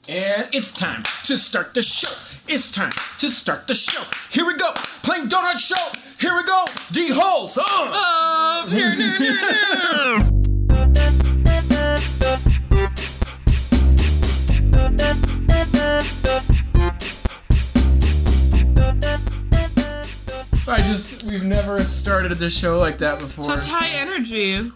And it's time to start the show. It's time to start the show. Here we go. Playing Donut Show. Here we go. D-holes. We've never started the show like that before. Such high energy.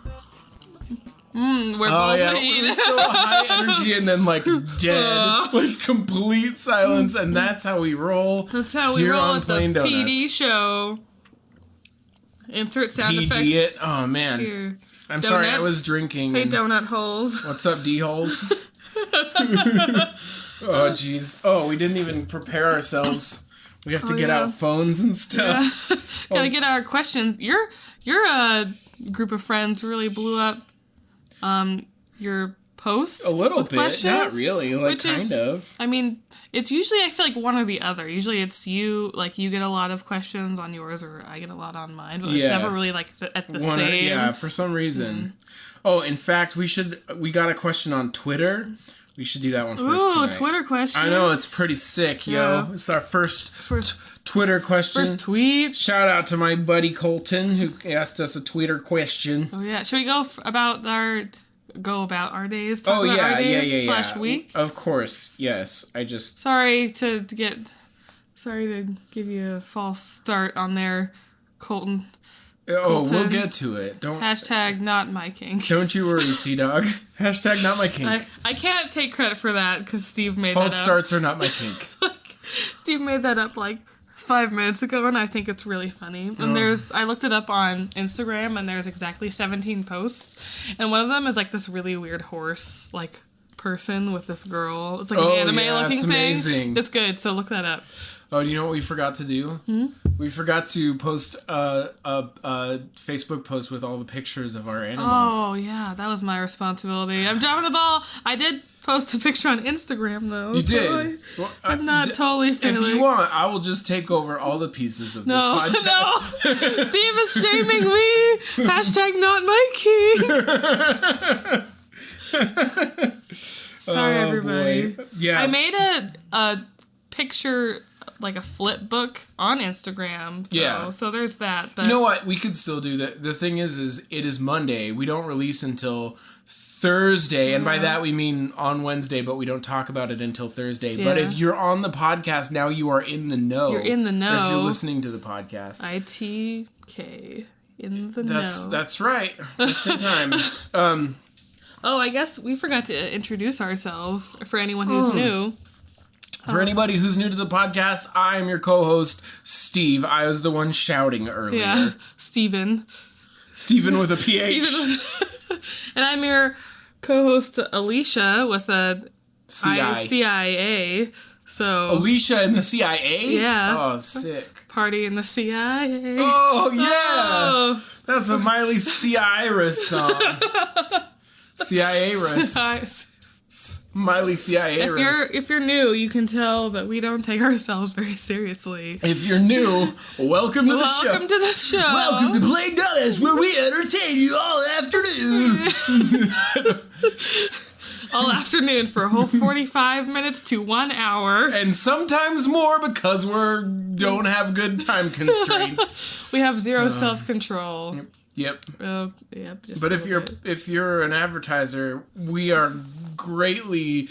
We're both it was so high energy and then like dead, like complete silence, and that's how we roll. That's how we roll at the PD show. Insert sound effects. It. Oh man, here. I'm Donuts. sorry, I was drinking. Hey, donut holes. What's up, D-holes? Oh jeez. Oh, we didn't even prepare ourselves. We have to get out phones and stuff. Yeah. Gotta get our questions. Your group of friends really blew up. Your posts a little bit, questions, not really, like kind of. I mean, it's usually I feel like one or the other. Usually it's you, like you get a lot of questions on yours, or I get a lot on mine. But it's never really like at the same. Yeah, for some reason. Oh, in fact, we got a question on Twitter. We should do that one first. Ooh, Twitter question. I know, it's pretty sick, yo. It's our first Twitter question. First tweet. Shout out to my buddy Colton who asked us a Twitter question. Oh yeah, should we go about our days? Talk about yeah, our days yeah. /week. Of course, yes. Sorry to give you a false start on there, Colton. Oh, we'll get to it. Hashtag not my kink. Don't you worry, Sea-Dog. Hashtag not my kink. I can't take credit for that because Steve made that up. False starts are not my kink. Steve made that up like 5 minutes ago, and I think it's really funny. And I looked it up on Instagram, and there's exactly 17 posts, and one of them is like this really weird horse like person with this girl. It's like an anime looking thing. Amazing. It's good, so look that up. Oh, do you know what we forgot to do? We forgot to post a Facebook post with all the pictures of our animals. Oh, yeah, that was my responsibility. I'm dropping the ball. I did post a picture on Instagram, though. You did? I'm not totally feeling... If you want, I will just take over all the pieces of this podcast. No, Steve is shaming me. Hashtag not my key. Sorry, everybody. Boy. Yeah. I made a picture... like a flip book on Instagram. So there's that. But you know what? We could still do that. The thing is it is Monday. We don't release until Thursday. And by that we mean on Wednesday, but we don't talk about it until Thursday. Yeah. But if you're on the podcast now, you are in the know. You're in the know. Or if you're listening to the podcast. ITK. In the know. That's right. Just in time. I guess we forgot to introduce ourselves for anyone who's new. For anybody who's new to the podcast, I am your co-host, Steve. I was the one shouting earlier. Yeah, Steven. Steven with a PH. And I'm your co-host, Alicia, with a CIA. CIA. So Alicia in the CIA? Yeah. Oh, sick. Party in the CIA. Oh, yeah. That's a Miley Cyrus song. CIA-rus. Miley CIA-rus. If you're new, you can tell that we don't take ourselves very seriously. If you're new, welcome to the show. Welcome to the show. Welcome to Play Dallas, where we entertain you all afternoon. All afternoon for a whole 45 minutes to 1 hour. And sometimes more because we don't have good time constraints. We have zero self-control. Yep. Yep. But if you're an advertiser, we are greatly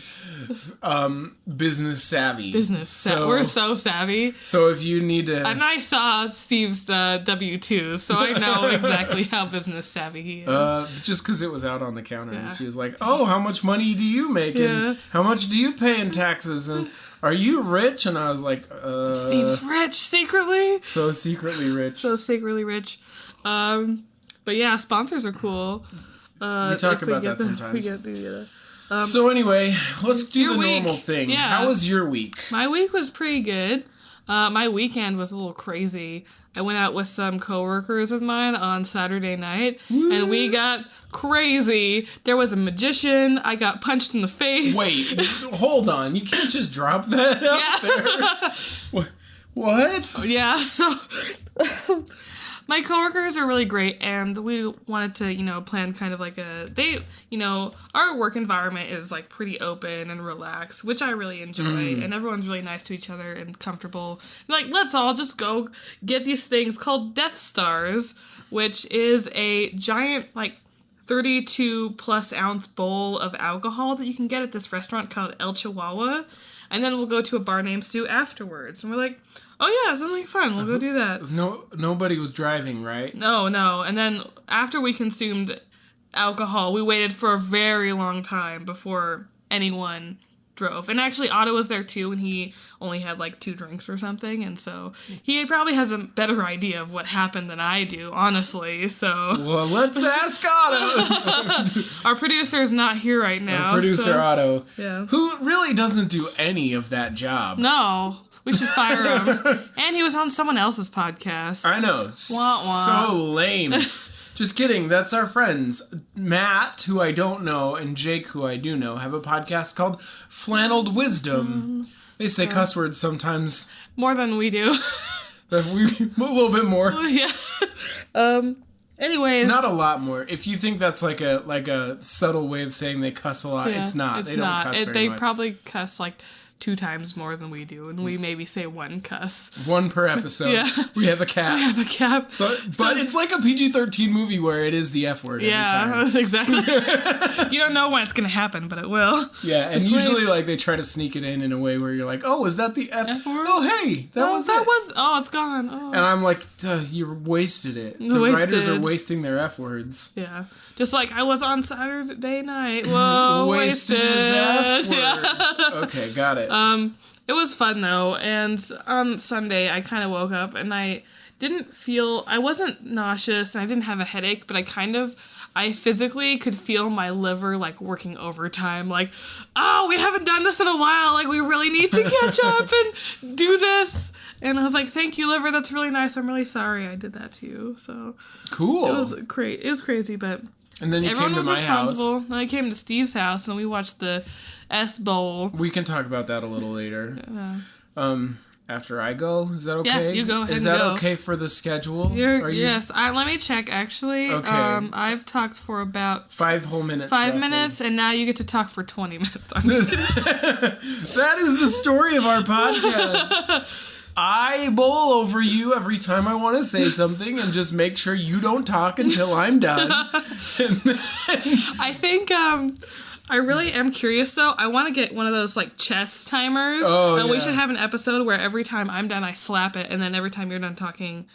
business savvy. We're so savvy. So if you need to... And I saw Steve's W-2, so I know exactly how business savvy he is. Just because it was out on the counter. Yeah. And she was like, oh, how much money do you make? Yeah. And how much do you pay in taxes? And are you rich? And I was like, Steve's rich, secretly. So secretly rich. But yeah, sponsors are cool. We talk about that sometimes. So anyway, let's do the normal thing. Yeah. How was your week? My week was pretty good. My weekend was a little crazy. I went out with some coworkers of mine on Saturday night, and we got crazy. There was a magician. I got punched in the face. Wait, hold on. You can't just drop that out there. What? Yeah, so... My coworkers are really great, and we wanted to, plan kind of like our work environment is like pretty open and relaxed, which I really enjoy, and everyone's really nice to each other and comfortable. Like, let's all just go get these things called Death Stars, which is a giant, like, 32 plus ounce bowl of alcohol that you can get at this restaurant called El Chihuahua, and then we'll go to a bar named Sue afterwards, and we're like, oh yeah, sounds like fun, we'll go do that. Nobody was driving, right? No, and then after we consumed alcohol, we waited for a very long time before anyone drove. And actually, Otto was there too, and he only had like 2 drinks or something, and so he probably has a better idea of what happened than I do, honestly, so... Well, let's ask Otto! Our producer is not here right now. Our producer, Otto, yeah. Who really doesn't do any of that job. No, we should fire him. And he was on someone else's podcast. I know. Wah, wah. So lame. Just kidding. That's our friends. Matt, who I don't know, and Jake, who I do know, have a podcast called Flanneled Wisdom. They say cuss words sometimes. More than we do. A little bit more. Yeah. Anyways. Not a lot more. If you think that's like a subtle way of saying they cuss a lot, it's not. They don't cuss very much. They probably cuss like 2 times more than we do, and we maybe say 1 cuss. 1 per episode. Yeah. We have a cap. But it's like a PG-13 movie where it is the F word every time. Yeah, exactly. You don't know when it's going to happen, but it will. Yeah, and usually like they try to sneak it in a way where you're like, oh, is that the F word? Oh, hey, that was it. Oh, it's gone. Oh. And I'm like, you wasted it. The writers are wasting their F words. Yeah. Just like I was on Saturday night. Whoa, wasted his F words. Yeah. Okay, got it. It was fun though, and on Sunday I kind of woke up and I wasn't nauseous and I didn't have a headache, but I physically could feel my liver like working overtime, like, oh, we haven't done this in a while, like we really need to catch up and do this. And I was like, thank you, liver, that's really nice. I'm really sorry I did that to you. So cool. It was great. It was crazy, but and then everyone came to my house. Then I came to Steve's house and we watched the S Bowl. We can talk about that a little later. Yeah. After I go, is that okay? Yeah, you go ahead. Is that okay for the schedule? Yes. Let me check. Actually, okay. I've talked for about 5 whole minutes. 5 roughly. minutes, and now you get to talk for 20 minutes. I'm just kidding. That is the story of our podcast. I bowl over you every time I want to say something, and just make sure you don't talk until I'm done. I think. I really am curious, though. I want to get one of those, like, chess timers. Oh, and we should have an episode where every time I'm done, I slap it, and then every time you're done talking,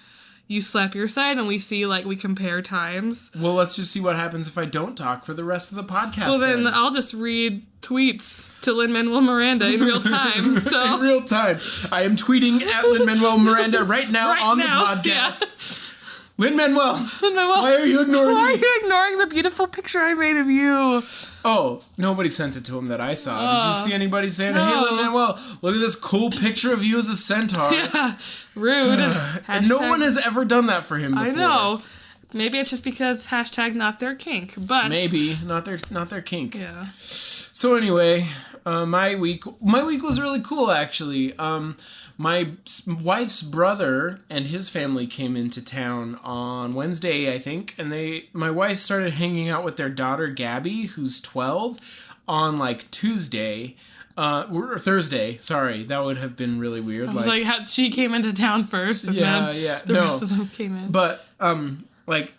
you slap your side, and we see, like, we compare times. Well, let's just see what happens if I don't talk for the rest of the podcast. Well, then I'll just read tweets to Lin-Manuel Miranda in real time. So. In real time. I am tweeting at Lin-Manuel Miranda right now on the podcast. Yeah. Lin-Manuel, why are you ignoring me? Why are you ignoring the beautiful picture I made of you? Oh, nobody sent it to him that I saw. Did you see anybody saying, hey, Lin-Manuel, look at this cool picture of you as a centaur? Yeah, rude. And no one has ever done that for him before. I know. Maybe it's just because # not their kink, but... Maybe. Not their kink. Yeah. So anyway, my week was really cool, actually. My wife's brother and his family came into town on Wednesday, I think, and my wife started hanging out with their daughter, Gabby, who's 12, on, like, Tuesday. Or Thursday, sorry. That would have been really weird. I was like how she came into town first, and then the rest of them came in. But, like,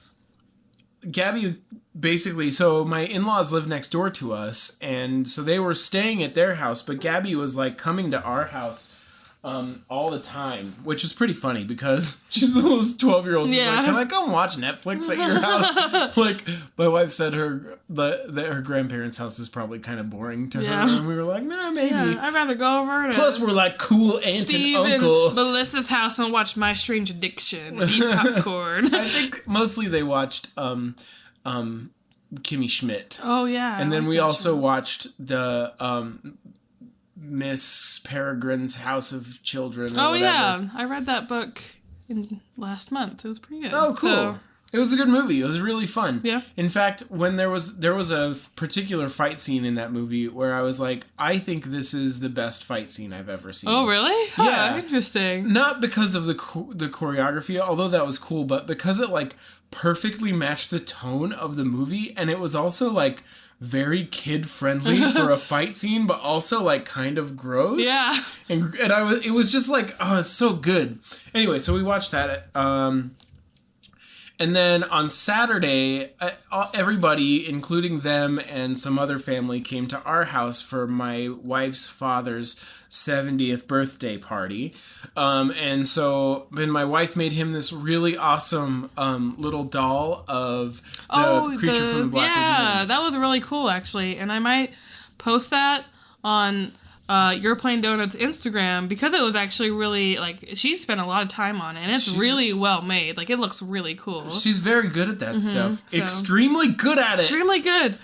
Gabby... Basically, so my in-laws live next door to us, and so they were staying at their house, but Gabby was, like, coming to our house all the time, which is pretty funny because she's a little 12-year-old. She's like, can I come watch Netflix at your house? Like, my wife said that her grandparents' house is probably kind of boring to her, and we were like, nah, maybe. Yeah, I'd rather go over to Plus, we're like cool aunt Steve and uncle. And Melissa's house and watch My Strange Addiction, eat popcorn. I think mostly they watched Kimmy Schmidt. Oh yeah. And then we also watched the Miss Peregrine's House of Children. Oh whatever. Yeah, I read that book last month. It was pretty good. Oh, cool. It was a good movie. It was really fun. Yeah. In fact, when there was a particular fight scene in that movie where I was like, I think this is the best fight scene I've ever seen. Oh, really? Yeah. Interesting. Not because of the choreography, although that was cool, but because it like perfectly matched the tone of the movie, and it was also like very kid friendly for a fight scene, but also like kind of gross. Yeah. And it was just like, oh, it's so good. Anyway, so we watched that. And then on Saturday, everybody, including them and some other family, came to our house for my wife's father's 70th birthday party. And my wife made him this really awesome little doll of the creature from the Black Lagoon. Yeah, that was really cool, actually. And I might post that on Your Plain Donuts Instagram, because it was actually really, like, she spent a lot of time on it, and it's really well made. Like, it looks really cool. She's very good at that stuff. So. Extremely good at it. Extremely good.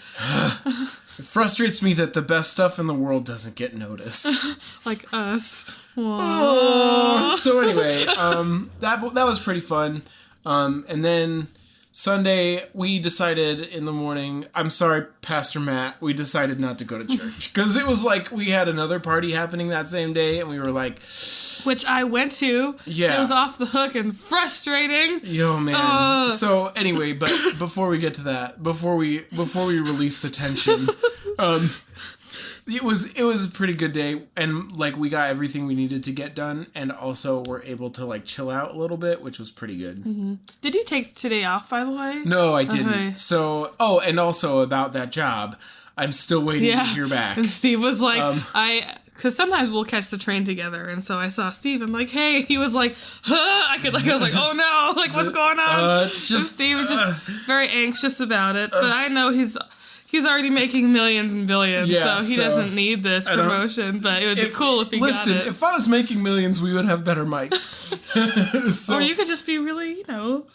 It frustrates me that the best stuff in the world doesn't get noticed. Like us. So anyway, that was pretty fun. And then Sunday, we decided in the morning, I'm sorry, Pastor Matt, we decided not to go to church. Because it was like we had another party happening that same day, and we were like... Which I went to. Yeah. It was off the hook and frustrating. Yo, man. So anyway, but before we get to that, before we release the tension... It was a pretty good day, and like we got everything we needed to get done, and also were able to like chill out a little bit, which was pretty good. Mm-hmm. Did you take today off, by the way? No, I didn't. Okay. So, and also about that job, I'm still waiting to hear back. And Steve was like, because sometimes we'll catch the train together, and so I saw Steve. I'm like, hey. He was like, I was like, oh no, like what's going on? It's just Steve was just very anxious about it, but I know he's already making millions and billions, so he doesn't need this promotion, but it would be cool if he got it. Listen, if I was making millions, we would have better mics. Or you could just be really,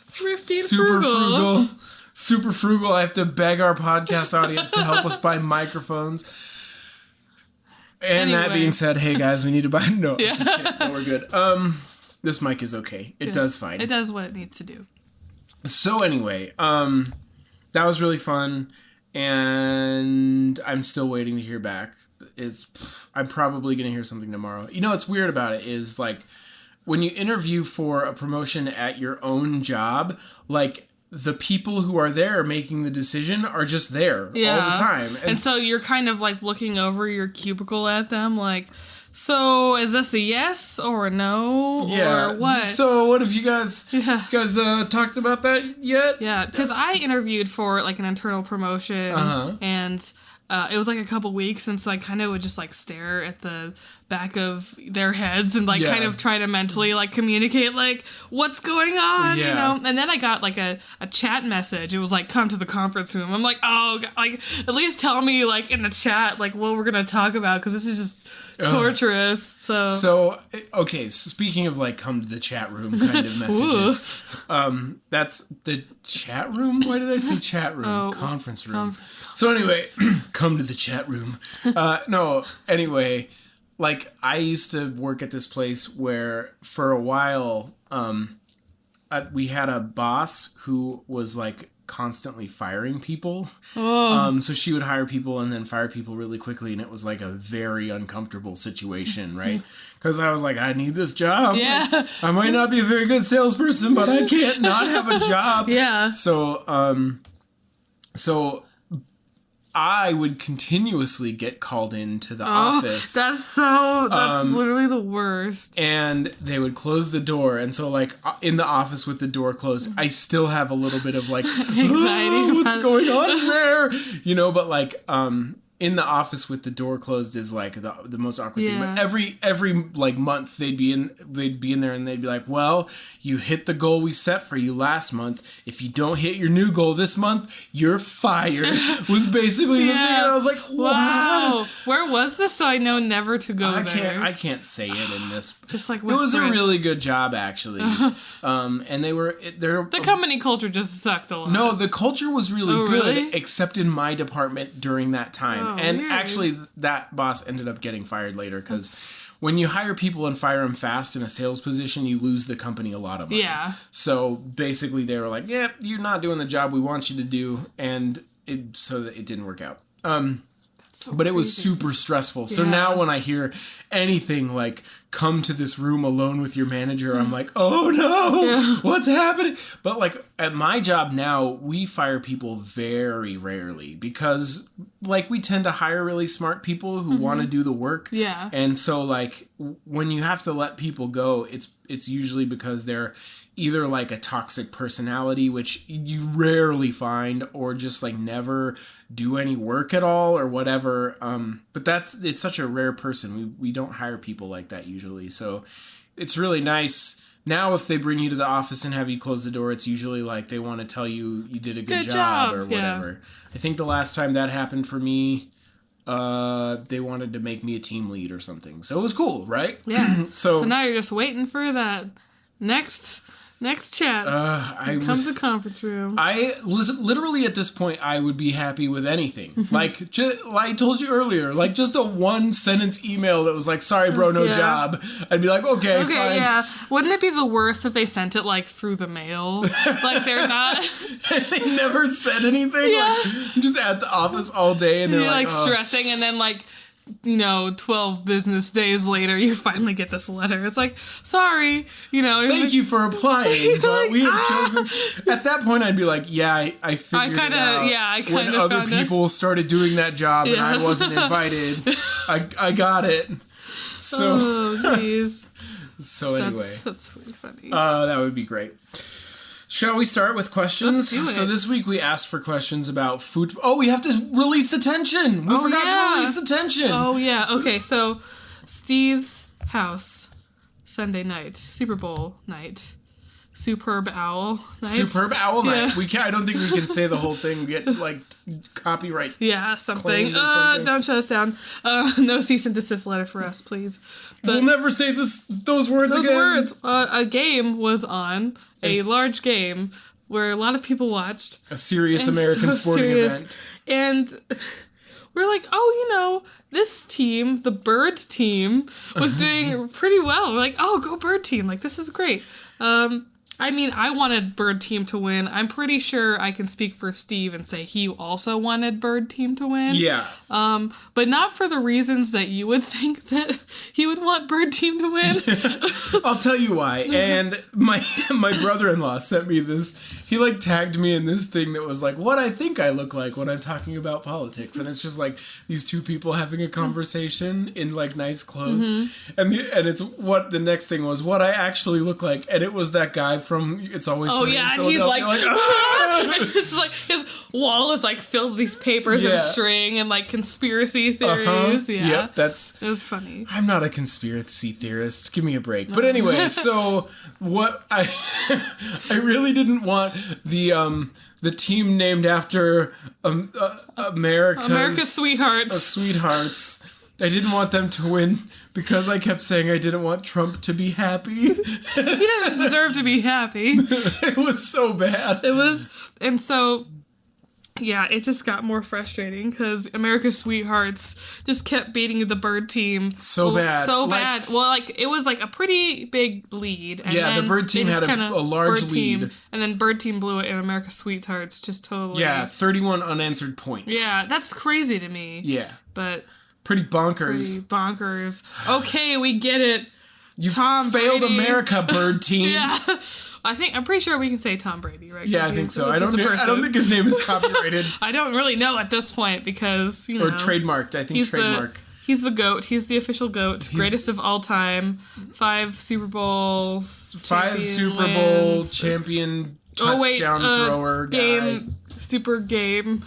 thrifty and super frugal. Super frugal. I have to beg our podcast audience to help us buy microphones. And anyway. That being said, hey guys, we need to buy... No, yeah. Just kidding. No, we're good. This mic is okay. It does fine. It does what it needs to do. So anyway, that was really fun. And I'm still waiting to hear back. I'm probably going to hear something tomorrow. You know what's weird about it is, like, when you interview for a promotion at your own job, like, the people who are there making the decision are just there all the time. And so you're kind of, like, looking over your cubicle at them, like... So, is this a yes or a no? Yeah. Or what? So, what have you guys talked about that yet? Yeah, because I interviewed for, like, an internal promotion, and it was, like, a couple weeks, and so I kind of would just, like, stare at the back of their heads and, like, kind of try to mentally, like, communicate, like, what's going on, you know? And then I got, like, a chat message. It was, like, come to the conference room. I'm like, oh, like, at least tell me, like, in the chat, like, what we're going to talk about, because this is just... torturous. So okay, speaking of like come to the chat room kind of messages, that's the chat room. Why did I say chat room? Conference room. So anyway, come to the chat room. No, anyway, like I used to work at this place where for a while we had a boss who was like constantly firing people. So she would hire people and then fire people really quickly, and it was like a very uncomfortable situation, right? Because I was like, I need this job. Yeah. Like, I might not be a very good salesperson, but I can't not have a job. Yeah. So I would continuously get called into the office. That's literally the worst. And they would close the door. And so, like, in the office with the door closed, I still have a little bit of, like, anxiety. What's going on in there? You know, but, like, in the office with the door closed is like the most awkward thing. But every like month they'd be in there and they'd be like, well, you hit the goal we set for you last month. If you don't hit your new goal this month, you're fired. Was basically the thing. And I was like, wow. Where was this? So I know never to go there. I can't say it in this. Just like whisper. It was a really good job actually. And the company culture just sucked a lot. No, the culture was really good, except in my department during that time. And weird. Actually, that boss ended up getting fired later because when you hire people and fire them fast in a sales position, you lose the company a lot of money. Yeah. So basically they were like, yeah, you're not doing the job we want you to do. And so it didn't work out. But it was super stressful. So now when I hear anything like come to this room alone with your manager, I'm like, oh no, what's happening? But like at my job now, we fire people very rarely because like we tend to hire really smart people who want to do the work. Yeah. And so like when you have to let people go, it's usually because they're either like a toxic personality, which you rarely find, or just like never do any work at all or whatever. But it's such a rare person. We don't hire people like that usually. So it's really nice. Now, if they bring you to the office and have you close the door, it's usually like they want to tell you you did a good job or whatever. Yeah. I think the last time that happened for me, they wanted to make me a team lead or something. So it was cool, right? Yeah. So now you're just waiting for that next chat. Come to the conference room. Literally at this point, I would be happy with anything. Like I told you earlier, like just a 1-sentence email that was like, "Sorry, bro, no job." I'd be like, okay, fine. Yeah. Wouldn't it be the worst if they sent it like through the mail? Like they're not. They never said anything. Yeah. Like, I'm just at the office all day, and they're like stressing, and then like. 12 business days later, you finally get this letter. It's like, sorry, Thank you for applying, but like, we have chosen. At that point, I'd be like, yeah, I figured it out. Yeah, I kind when of other people started doing that job and I wasn't invited, I got it. So, oh, jeez. So anyway, that's really funny. That would be great. Shall we start with questions? Let's do it. So this week we asked for questions about food. Oh, we have to release the tension. We forgot to release the tension. Oh, yeah. Okay, so Steve's house, Sunday night, Super Bowl night, Superb Owl night. Superb Owl night. I don't think we can say the whole thing. Get like copyright. Yeah, something. Don't shut us down. No cease and desist letter for us, please. But we'll never say those words again. A game was on. A large game where a lot of people watched. A serious American sporting event. And we're like, this team, the Bird team, was doing pretty well. We're like, oh, go Bird team. Like, this is great. I wanted Bird team to win. I'm pretty sure I can speak for Steve and say he also wanted Bird team to win. Yeah. But not for the reasons that you would think that he would want Bird team to win. I'll tell you why. And my brother-in-law sent me this. He like tagged me in this thing that was like what I think I look like when I'm talking about politics, and it's just like these two people having a conversation in like nice clothes, and it's what the next thing was what I actually look like, and it was that guy from It's Always Sunny in and he's like ah! It's like his wall is like filled with these papers and string and like conspiracy theories. Yeah, yep, it was funny. I'm not a conspiracy theorist. Give me a break. But anyway, so what I really didn't want the team named after America's sweethearts. I didn't want them to win because I kept saying I didn't want Trump to be happy. He doesn't deserve to be happy. It was so bad. It was, and so, yeah, it just got more frustrating because America's Sweethearts just kept beating the Bird team. So bad. Well, like, it was like a pretty big lead. And then the Bird team had a large lead. And then Bird team blew it, and America's Sweethearts just totally... Yeah, 31 unanswered points. Yeah, that's crazy to me. Yeah. But... Pretty bonkers. Okay, we get it. You failed Brady. America, Bird team. Yeah. I'm pretty sure we can say Tom Brady, right? Yeah, I think so. I don't think his name is copyrighted. I don't really know at this point because, Or trademarked. I think trademark. He's the GOAT. He's the official GOAT. Greatest of all time. 5 Super Bowls. 5 Super Bowl champion touchdown thrower guy. Super game.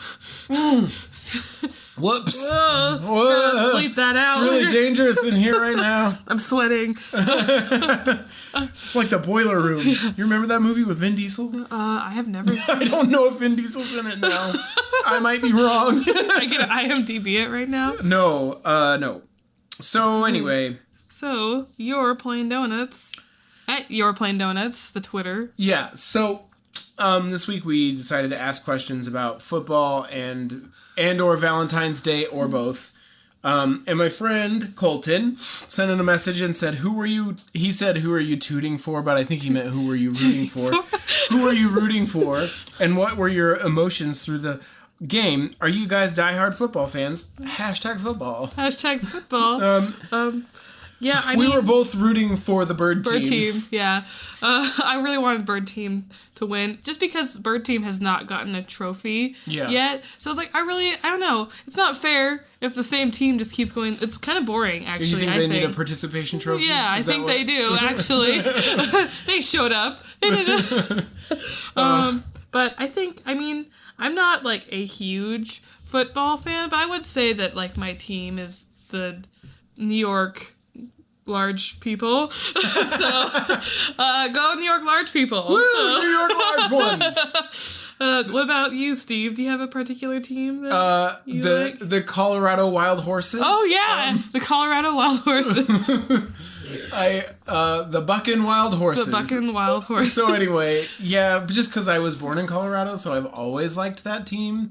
Whoops. Whoa. Bleep that out. It's really dangerous in here right now. I'm sweating. It's like the Boiler Room. You remember that movie with Vin Diesel? I have never seen it. I don't know if Vin Diesel's in it now. I might be wrong. I can IMDb it right now? No. So anyway. So, Your Plain Donuts. At Your Plain Donuts, the Twitter. Yeah, so this week we decided to ask questions about football and or Valentine's Day or both. And my friend Colton sent in a message and said, he said, who are you tooting for? But I think he meant, who were you rooting for? Who are you rooting for? And what were your emotions through the game? Are you guys diehard football fans? Hashtag football. Hashtag football. Yeah, I mean... We were both rooting for the Bird team. Bird team, yeah. I really wanted Bird team to win, just because Bird team has not gotten a trophy yet. So I was like, I don't know. It's not fair if the same team just keeps going. It's kind of boring, actually. You think they need a participation trophy? Yeah, I think they do, actually. They showed up. But I think, I mean, I'm not, like, a huge football fan, but I would say that, like, my team is the New York... large people. So, go New York large people. Woo! So. New York large ones! What about you, Steve? Do you have a particular team that you like? The Colorado Wild Horses. Oh, yeah! The Colorado Wild Horses. The Buckin' Wild Horses. The Buckin' Wild Horses. So anyway, yeah, just because I was born in Colorado, so I've always liked that team.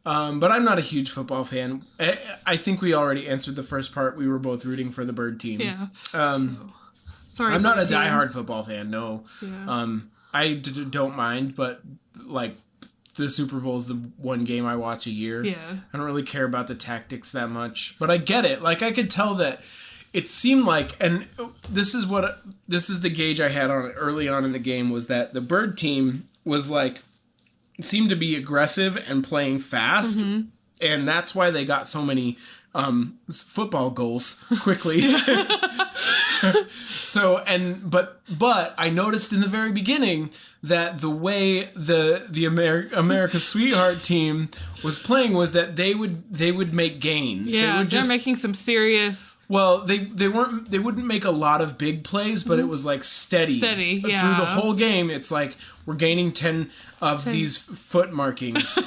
But I'm not a huge football fan. I think we already answered the first part. We were both rooting for the Bird team. Yeah. Sorry, I'm not a diehard football fan, no. Yeah. I don't mind, but, like, the Super Bowl is the one game I watch a year. Yeah. I don't really care about the tactics that much. But I get it. Like, I could tell that it seemed like, and this is the gauge I had on it early on in the game, was that the Bird team was, like, seemed to be aggressive and playing fast, and that's why they got so many football goals quickly. But I noticed in the very beginning that the way the America's Sweetheart team was playing was that they would make gains. Yeah, they're making some serious. Well, they wouldn't make a lot of big plays, but it was like steady. Steady, yeah. Through the whole game, it's like we're gaining 10 of these foot markings. 10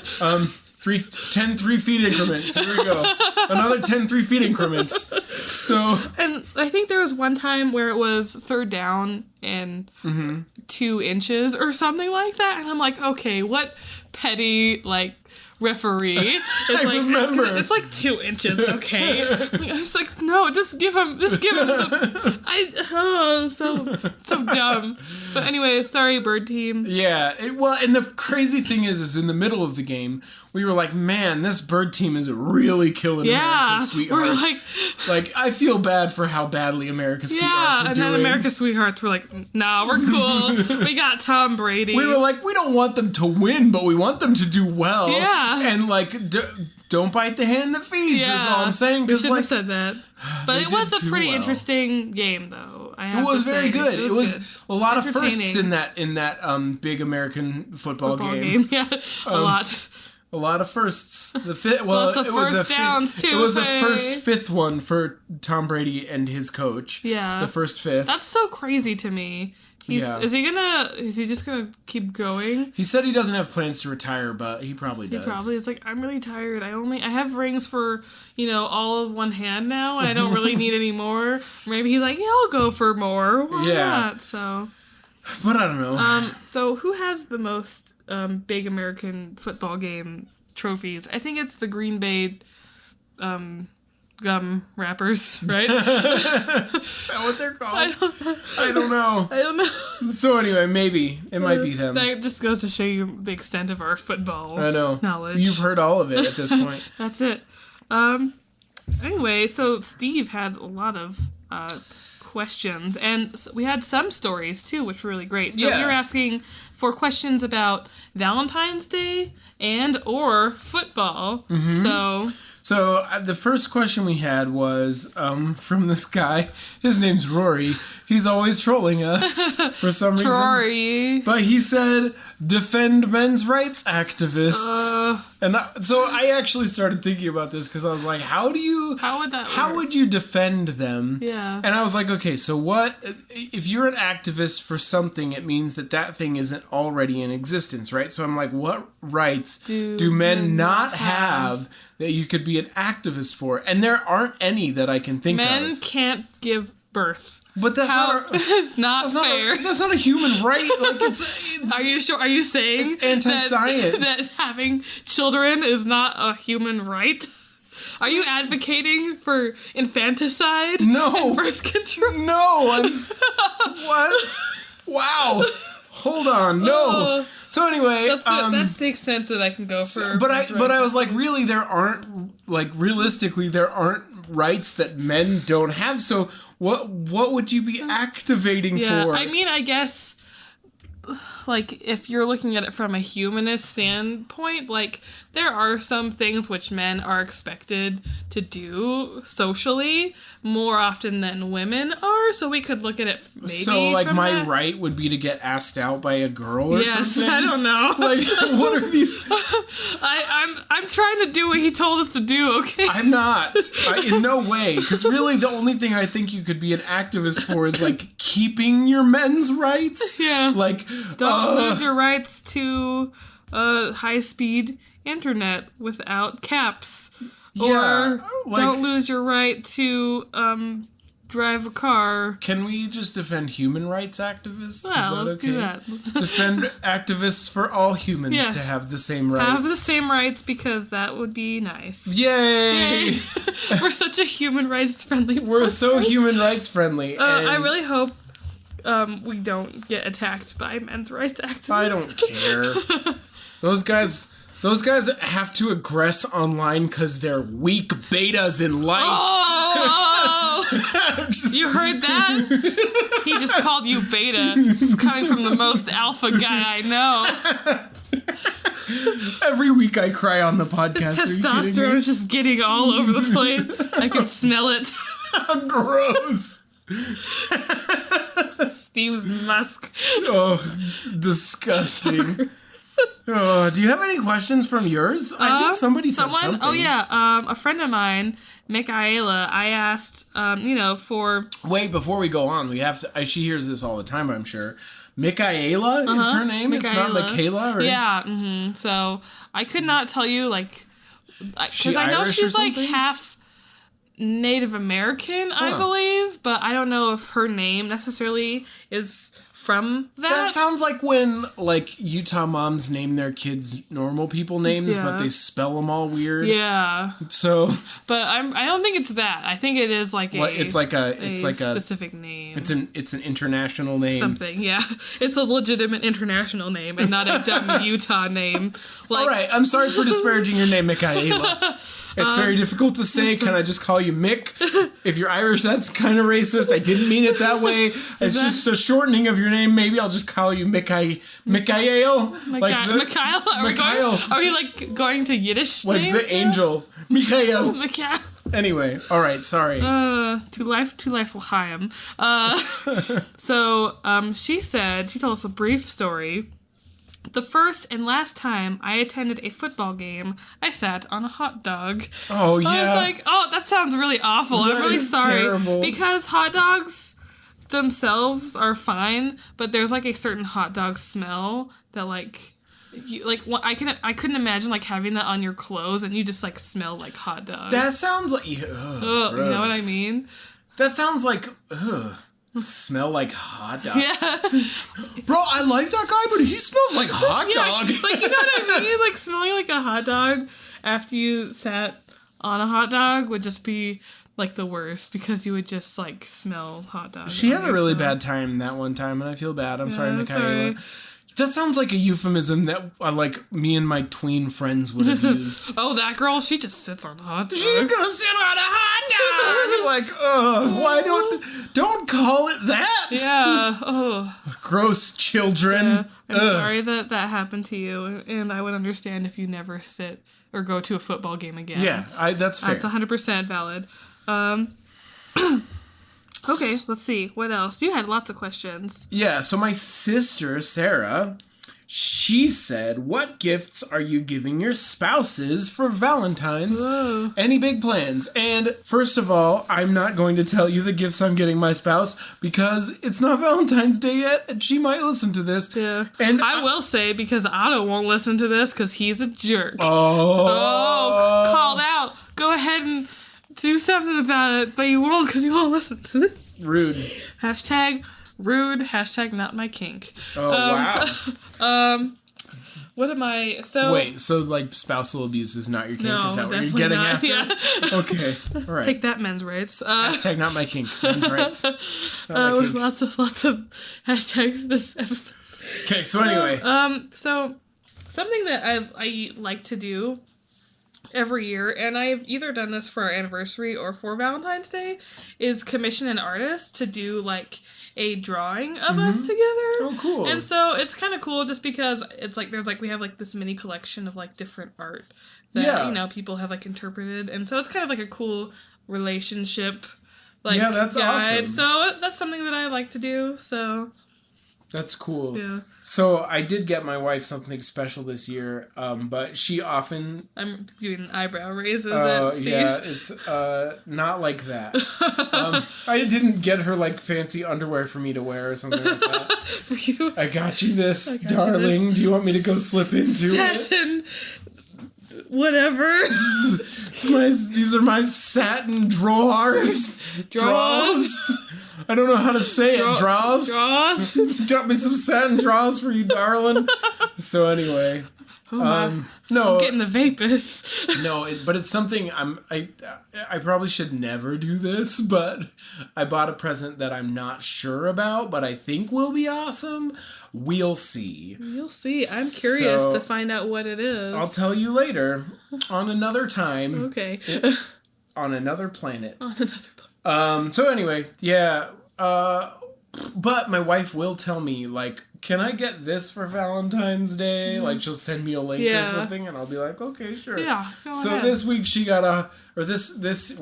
3-feet increments. Here we go. Another 10 3-feet increments. So, and I think there was one time where it was third down and 2 inches or something like that, and I'm like, okay, what petty referee is like, remember. It's like 2 inches, okay? I was like, no, just give him so dumb. But anyway, sorry, Bird team. Yeah, and the crazy thing is in the middle of the game, we were like, man, this Bird team is really killing America's Sweethearts. We're like, I feel bad for how badly America's Sweethearts are doing. Yeah, and then America's Sweethearts were like, nah, we're cool. We got Tom Brady. We were like, we don't want them to win, but we want them to do well. Yeah. And don't bite the hand that feeds, is all I'm saying. We shouldn't have said that. But it was a pretty interesting game, though. It was very good. It was a lot of firsts in that big American football game. Yeah, a lot. A lot of firsts. Lots of first downs, too. It was a first fifth one for Tom Brady and his coach. Yeah. The first fifth. That's so crazy to me. Is he just gonna keep going? He said he doesn't have plans to retire, but he probably does. He probably is like, I'm really tired. I have rings for, all of one hand now. I don't really need any more. Maybe he's like, yeah, I'll go for more. Why not? So. But I don't know. So who has the most big American football game trophies? I think it's the Green Bay gum wrappers, right? Is that what they're called? I don't know. So anyway, maybe it might be them. That just goes to show you the extent of our football knowledge. You've heard all of it at this point. That's it. Anyway, so Steve had a lot of questions, and we had some stories too, which were really great. So we were asking for questions about Valentine's Day and or football. So the first question we had was from this guy. His name's Rory. He's always trolling us for some reason. Rory. But he said, defend men's rights activists. So I actually started thinking about this because I was like, how would that work? How would you defend them? Yeah. And I was like, okay, so what, if you're an activist for something, it means that thing isn't already in existence, right? So I'm like, what rights do men not have that you could be an activist for? And there aren't any that I can think of. Men can't give birth. But that's it's not fair. That's not a human right. Like it's Are you sure? Are you saying it's anti-science that having children is not a human right? Are you advocating for infanticide? No. And birth control? No, what? Wow. Hold on. No. So anyway, that's the extent that I can go for. But I was like, really, realistically, there aren't rights that men don't have. So what would you be activating for? I mean, I guess, like, if you're looking at it from a humanist standpoint, like, there are some things which men are expected to do socially more often than women are, so we could look at it maybe So, like, from my that. right would be to get asked out by a girl or something? Yes, I don't know. Like, what are these... I'm trying to do what he told us to do, okay? I'm not. In no way. Because really, the only thing I think you could be an activist for is, like, keeping your men's rights. Yeah. Like... Don't lose your rights to high-speed internet without caps. Yeah, Or like, don't lose your right to drive a car. Can we just defend human rights activists? Yeah, Is that let's okay? do that. Defend activists for all humans Yes. to have the same rights. Have the same rights because that would be nice. Yay! Yay. We're such a human rights friendly. We're so human rights friendly. I really hope we don't get attacked by men's rights activists. I don't care. Those guys have to aggress online because they're weak betas in life. Oh! You heard that? He just called you beta. This is coming from the most alpha guy I know. Every week I cry on the podcast. His testosterone is just getting all over the place. I can smell it. Gross. Steve's musk. Oh, disgusting. Oh, do you have any questions from yours? I think somebody said something. Oh yeah, a friend of mine, Michaela. I asked, for. Wait, before we go on, we have to. She hears this all the time, I'm sure. Michaela is her name. Michaela. It's not Michaela, or Yeah. Mm-hmm. So I could not tell you because I know Irish she's or like something? half Native American, I believe, but I don't know if her name necessarily is from that. That sounds like when, Utah moms name their kids normal people names, Yeah. but they spell them all weird. Yeah, So, but I don't think it's that. I think it is like it's like a specific name. It's an international name. Something, yeah. It's a legitimate international name and not a dumb Utah name. All right, I'm sorry for disparaging your name, Michaela. It's very difficult to say. Can I just call you Mick? If you're Irish, that's kind of racist. I didn't mean it that way. It's just a shortening of your name. Maybe I'll just call you Mikhail. Mikhail? Mikhail. Are we going to Yiddish Like names the angel. Mikhail. Mikhail. Anyway, all right, sorry. To life l'chaim. So she told us a brief story. The first and last time I attended a football game, I sat on a hot dog. Oh, yeah. I was like, that sounds really awful. I'm really sorry. Terrible. Because hot dogs themselves are fine, but there's like a certain hot dog smell that I couldn't imagine having that on your clothes and you just smell like hot dog. That sounds like... You know what I mean? That sounds like... Smell like hot dog. Yeah. Bro, I like that guy, but he smells like hot dog. You know what I mean? Smelling like a hot dog after you sat on a hot dog would just be the worst because you would just smell hot dog. She had a really bad time that one time, and I feel bad. I'm sorry, Michaela. Sorry. That sounds like a euphemism that me and my tween friends would have used. Oh, that girl, she just sits on hot dogs. She's gonna sit on a hot dog. Why don't call it that? Yeah. Oh. Gross children. Yeah. I'm sorry that happened to you, and I would understand if you never sit or go to a football game again. Yeah, that's fair. That's 100% valid. Okay, let's see. What else? You had lots of questions. Yeah, so my sister, Sarah, she said, what gifts are you giving your spouses for Valentine's? Whoa. Any big plans? And first of all, I'm not going to tell you the gifts I'm getting my spouse because it's not Valentine's Day yet, and she might listen to this. Yeah. And I will say, because Otto won't listen to this because he's a jerk. Oh, called out. Go ahead and do something about it, but you won't because you won't listen to this. Rude. Hashtag rude. Hashtag not my kink. Oh, wow. What am I? So wait, so like spousal abuse is not your kink? No, is that what you're definitely getting not. after? Yeah. Okay, all right. Take that, men's rights. Hashtag not my kink. Men's rights. Not my With kink. lots of hashtags this episode. Okay, so anyway. So something that I like to do every year, and I've either done this for our anniversary or for Valentine's Day, is commission an artist to do like a drawing of us together. Oh, cool. And so it's kind of cool just because it's like there's like we have like this mini collection of like different art that you know people have like interpreted, and so it's kind of like a cool relationship like that's guide. awesome. So that's something that I like to do. So that's cool. yeah. So I did get my wife something special this year, but she often... I'm doing eyebrow raises at Steve. Yeah, it's not like that. I didn't get her like fancy underwear for me to wear or something like that. For you. I got you this, darling. Do you want me to go slip into it? Satin whatever. These are my satin drawers. Draws. I don't know how to say it. Draws? Draws. Got me some satin draws for you, darling. So anyway. No. I'm getting the vapors. No, but it's something I probably should never do this, but I bought a present that I'm not sure about, but I think will be awesome. We'll see. You'll see. I'm curious to find out what it is. I'll tell you later on another time. Okay. On another planet. On another planet. So anyway, yeah. But my wife will tell me, like, can I get this for Valentine's Day? Mm-hmm. Like, she'll send me a link or something, and I'll be like, okay, sure. Yeah, go ahead. This week she got this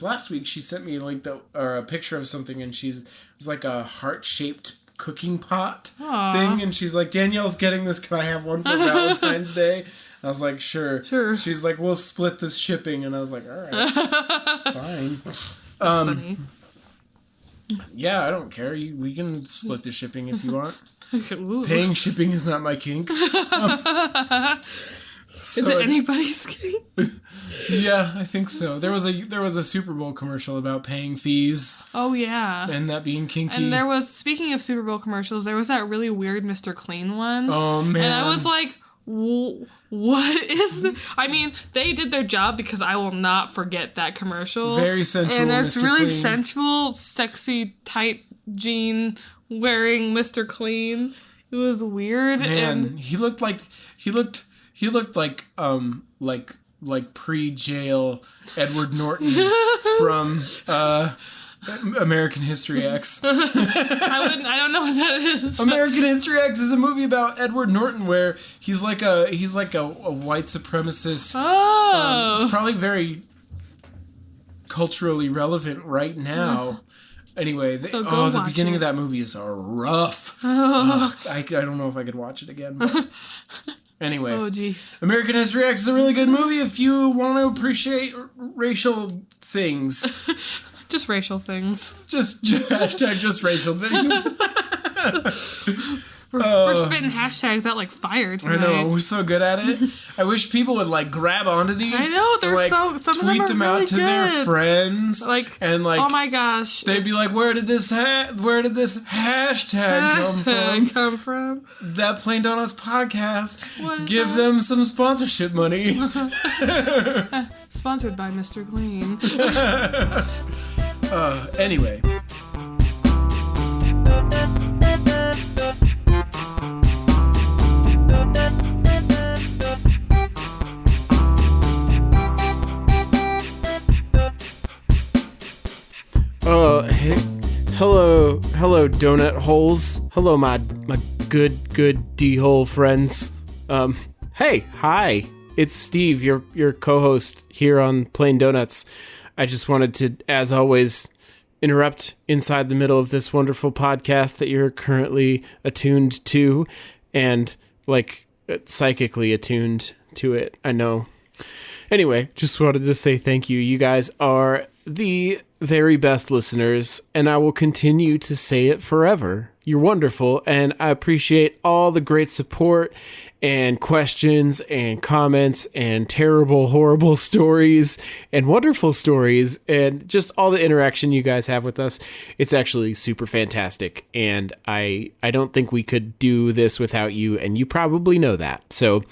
last week she sent me a link a picture of something, and it was like a heart-shaped cooking pot thing, and she's like, Danielle's getting this, can I have one for Valentine's Day? I was like, sure. She's like, we'll split this shipping, and I was like, all right, fine. That's funny. Yeah, I don't care. We can split the shipping if you want. Ooh. Paying shipping is not my kink. Is it anybody's kink? Yeah, I think so. There was a Super Bowl commercial about paying fees. Oh yeah, and that being kinky. And there was, speaking of Super Bowl commercials, there was that really weird Mr. Clean one. Oh man! And I was like, what is this? I mean, they did their job because I will not forget that commercial. Very sensual, and it's Mr. really Clean. sensual, sexy, tight jean wearing Mr. Clean. It was weird. Man, and he looked like pre-jail Edward Norton from American History X. I don't know what that is. American History X is a movie about Edward Norton where he's like a white supremacist. Oh. It's probably very culturally relevant right now. Anyway, the beginning of that movie is rough. I don't know if I could watch it again. But anyway. Oh, jeez. American History X is a really good movie if you want to appreciate racial things. Just racial things. Just hashtag just racial things. We're spitting hashtags out like fire tonight. I know, we're so good at it. I wish people would like grab onto these. I know, they're and, some tweet of them are out really to good. their friends. And oh my gosh. They'd be like, where did this hashtag come from? That Plain Donuts podcast. Give that? them some sponsorship money. Sponsored by Mr. Clean. Anyway. Hey, hello, donut holes. Hello, my good D-hole friends. Hi, it's Steve, your co-host here on Plain Donuts. I just wanted to, as always, interrupt inside the middle of this wonderful podcast that you're currently attuned to, and psychically attuned to it. I know. Anyway, just wanted to say thank you. You guys are the very best listeners, and I will continue to say it forever. You're wonderful, and I appreciate all the great support and questions and comments and terrible, horrible stories and wonderful stories and just all the interaction you guys have with us. It's actually super fantastic, and I don't think we could do this without you, and you probably know that. So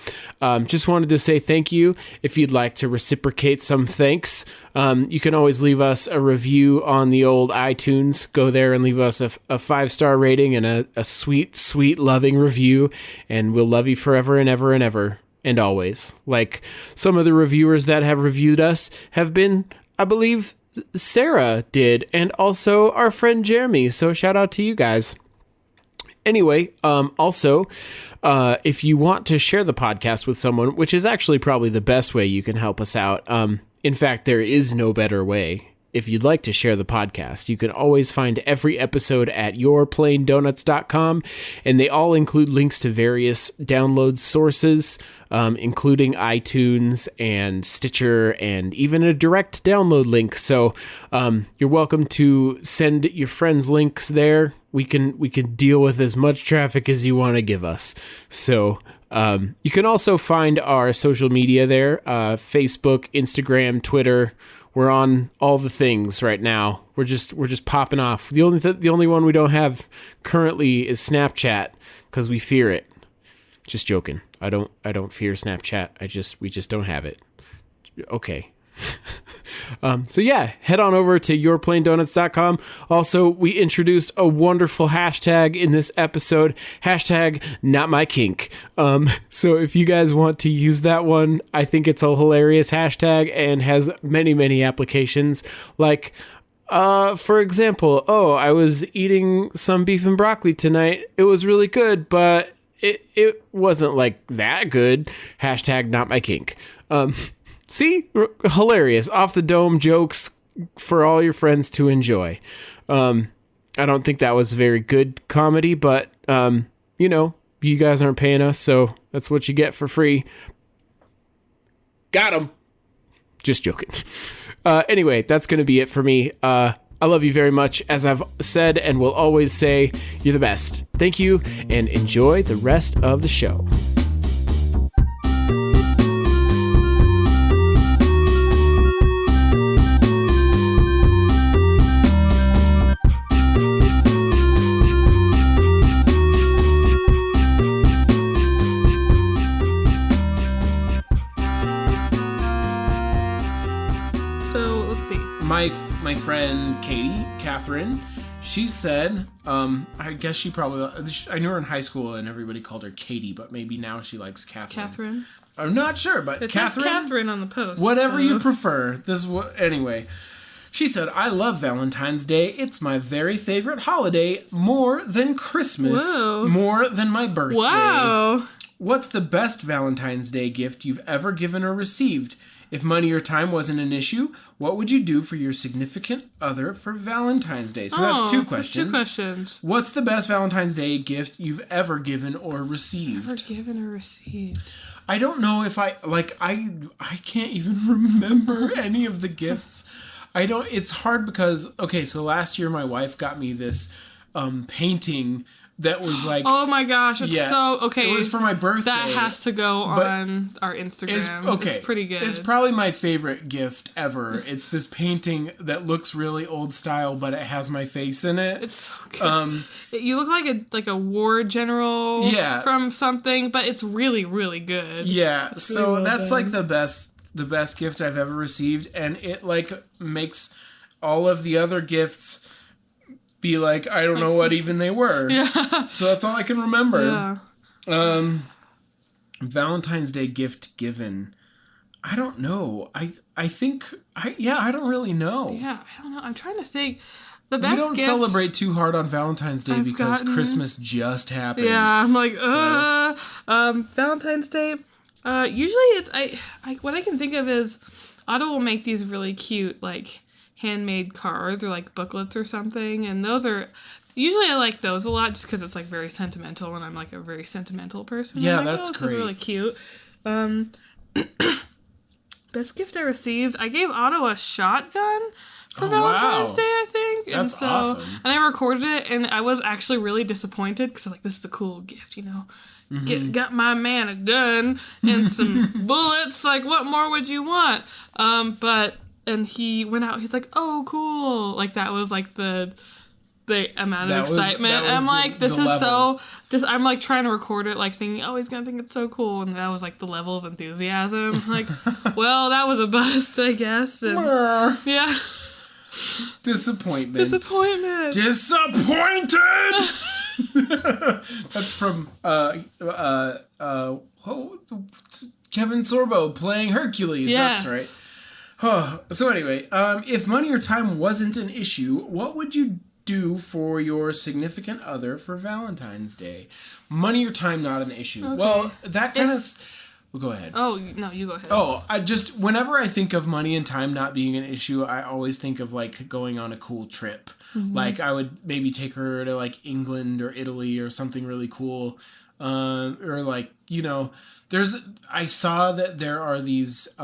just wanted to say thank you. If you'd like to reciprocate some thanks, you can always leave us a review on the old iTunes. Go there and leave us a 5-star rating and a sweet, sweet, loving review, and we'll love you forever and ever and ever and always. Like some of the reviewers that have reviewed us have been, I believe, Sarah did, and also our friend Jeremy. So shout out to you guys. Anyway, also, if you want to share the podcast with someone, which is actually probably the best way you can help us out. In fact, there is no better way. If you'd like to share the podcast, you can always find every episode at yourplaindonuts.com, and they all include links to various download sources, including iTunes and Stitcher, and even a direct download link. So you're welcome to send your friends links there. We can deal with as much traffic as you want to give us. So you can also find our social media there, Facebook, Instagram, Twitter. We're on all the things right now. We're just popping off. The only one we don't have currently is Snapchat because we fear it. Just joking. I don't fear Snapchat. We just don't have it. Okay. So yeah, head on over to yourplaindonuts.com. Also, we introduced a wonderful hashtag in this episode, hashtag not my kink. So if you guys want to use that one, I think it's a hilarious hashtag and has many, many applications. Like, for example, I was eating some beef and broccoli tonight. It was really good, but it wasn't like that good. Hashtag not my kink. See? Hilarious. Off the dome jokes for all your friends to enjoy. I don't think that was very good comedy, but, you guys aren't paying us, so that's what you get for free. Got 'em. Just joking. Anyway, that's going to be it for me. I love you very much. As I've said and will always say, you're the best. Thank you, and enjoy the rest of the show. My friend Catherine, she said, I guess she probably, I knew her in high school and everybody called her Katie, but maybe now she likes Catherine. I'm not sure, but it says Catherine on the post. Whatever you prefer. Anyway. She said, I love Valentine's Day. It's my very favorite holiday, more than Christmas, Whoa. More than my birthday. Wow. What's the best Valentine's Day gift you've ever given or received? If money or time wasn't an issue, what would you do for your significant other for Valentine's Day? So that's two questions. That's 2 questions. What's the best Valentine's Day gift you've ever given or received? I don't know if I can't even remember any of the gifts. It's hard because, so last year my wife got me this painting that was like... Oh my gosh, it's so... Okay. It was for my birthday. That has to go on our Instagram. It's pretty good. It's probably my favorite gift ever. It's this painting that looks really old style, but it has my face in it. It's so good. You look like a war general from something, but it's really, really good. Yeah, it's so really well that's done. Like the best gift I've ever received, and it like makes all of the other gifts be like, I don't know what even they were. Yeah. So that's all I can remember. Yeah. Valentine's Day gift given. I don't know. I think I don't really know. Yeah, I don't know. I'm trying to think. The best we don't celebrate too hard on Valentine's Day because Christmas just happened. Yeah, I'm like, Valentine's Day. Usually it's what I can think of is Otto will make these really cute like handmade cards or like booklets or something, and those are usually I like those a lot just because it's like very sentimental, and I'm like a very sentimental person. Yeah, like, that's this great. is really cute. Best gift I received, I gave Otto a shotgun for Valentine's Day, I think. That's awesome. And I recorded it, and I was actually really disappointed because I'm like, this is a cool gift, you know. Got my man a gun and some bullets. Like, what more would you want? And he went out. He's like, oh, cool. Like, that was like the amount of excitement. I'm like, this is so. I'm like trying to record it, like thinking, oh, he's gonna think it's so cool, and that was like the level of enthusiasm. Like, well, that was a bust, I guess. And, yeah. Disappointment. Disappointed. That's from Kevin Sorbo playing Hercules. Yeah. That's right. So anyway, if money or time wasn't an issue, what would you do for your significant other for Valentine's Day? Money or time not an issue. Okay. Well, that kind of... Well, go ahead. Oh, no, you go ahead. Oh, whenever I think of money and time not being an issue, I always think of, like, going on a cool trip. Mm-hmm. Like, I would maybe take her to, like, England or Italy or something really cool. Or, like, you know, I saw that there are there's,